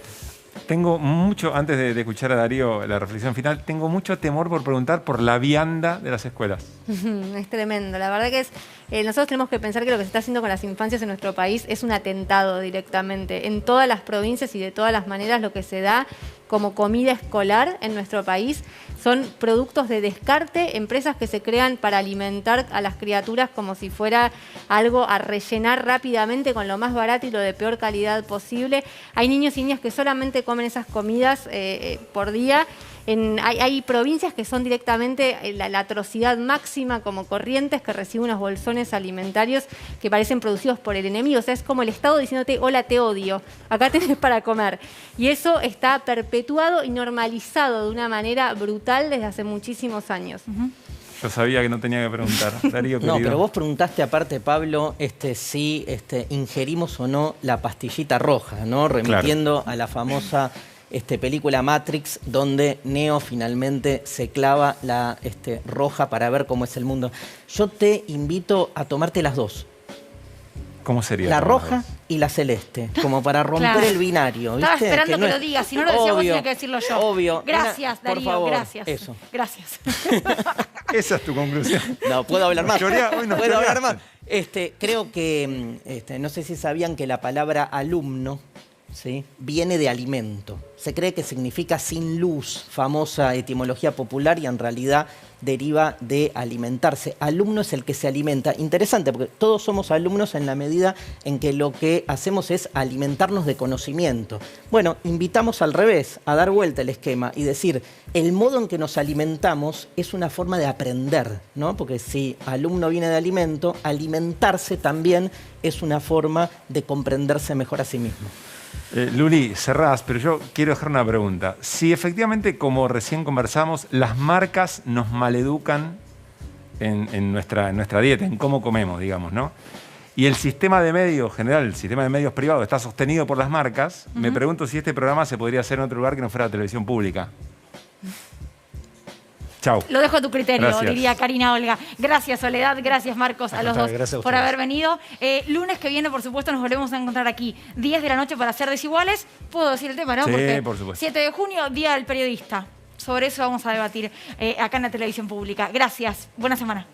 Tengo mucho, antes de escuchar a Darío la reflexión final, tengo mucho temor por preguntar por la vianda de las escuelas. Es tremendo. La verdad que nosotros tenemos que pensar que lo que se está haciendo con las infancias en nuestro país es un atentado directamente. En todas las provincias y de todas las maneras lo que se da como comida escolar en nuestro país son productos de descarte, empresas que se crean para alimentar a las criaturas como si fuera algo a rellenar rápidamente con lo más barato y lo de peor calidad posible. Hay niños y niñas que solamente comen esas comidas por día Hay provincias que son directamente la atrocidad máxima, como Corrientes, que recibe unos bolsones alimentarios que parecen producidos por el enemigo. O sea, es como el Estado diciéndote, hola, te odio, acá tenés para comer. Y eso está perpetuado y normalizado de una manera brutal desde hace muchísimos años. Yo sabía que no tenía que preguntar. Darío, no, querido. pero vos preguntaste aparte, Pablo, si ingerimos o no la pastillita roja, ¿no? Remitiendo a la famosa película Matrix, donde Neo finalmente se clava la roja para ver cómo es el mundo. Yo te invito a tomarte las dos. ¿Cómo sería? La roja y la celeste, como para romper el binario. ¿Viste? Estaba esperando que no lo digas, si no lo decía vos, tenía que decirlo yo. Obvio. Gracias, Darío, por favor, gracias. Eso. Gracias. Esa es tu conclusión. No, puedo hablar más. Puedo hablar más. Creo que, no sé si sabían que la palabra alumno, ¿sí?, viene de alimento. Se cree que significa sin luz, famosa etimología popular, y en realidad deriva de alimentarse. Alumno es el que se alimenta. Interesante, porque todos somos alumnos en la medida en que lo que hacemos es alimentarnos de conocimiento. Bueno, invitamos al revés, a dar vuelta el esquema y decir, el modo en que nos alimentamos es una forma de aprender, ¿no? Porque si alumno viene de alimento, alimentarse también es una forma de comprenderse mejor a sí mismo. Luli, cerrás, pero yo quiero dejar una pregunta. Si efectivamente, como recién conversamos, las marcas nos maleducan en nuestra dieta, en cómo comemos, digamos, ¿no? Y el sistema de medios general, el sistema de medios privado, está sostenido por las marcas, me pregunto si este programa se podría hacer en otro lugar que no fuera la televisión pública. Chau. Lo dejo a tu criterio, Gracias. diría Karina Olga. Gracias, Soledad. Gracias, Marcos, a los dos por haber venido. Lunes que viene, por supuesto, nos volvemos a encontrar aquí. 10 de la noche para ser desiguales. Puedo decir el tema, ¿no? Sí, porque por supuesto. 7 de junio, Día del Periodista. Sobre eso vamos a debatir acá en la televisión pública. Gracias. Buena semana.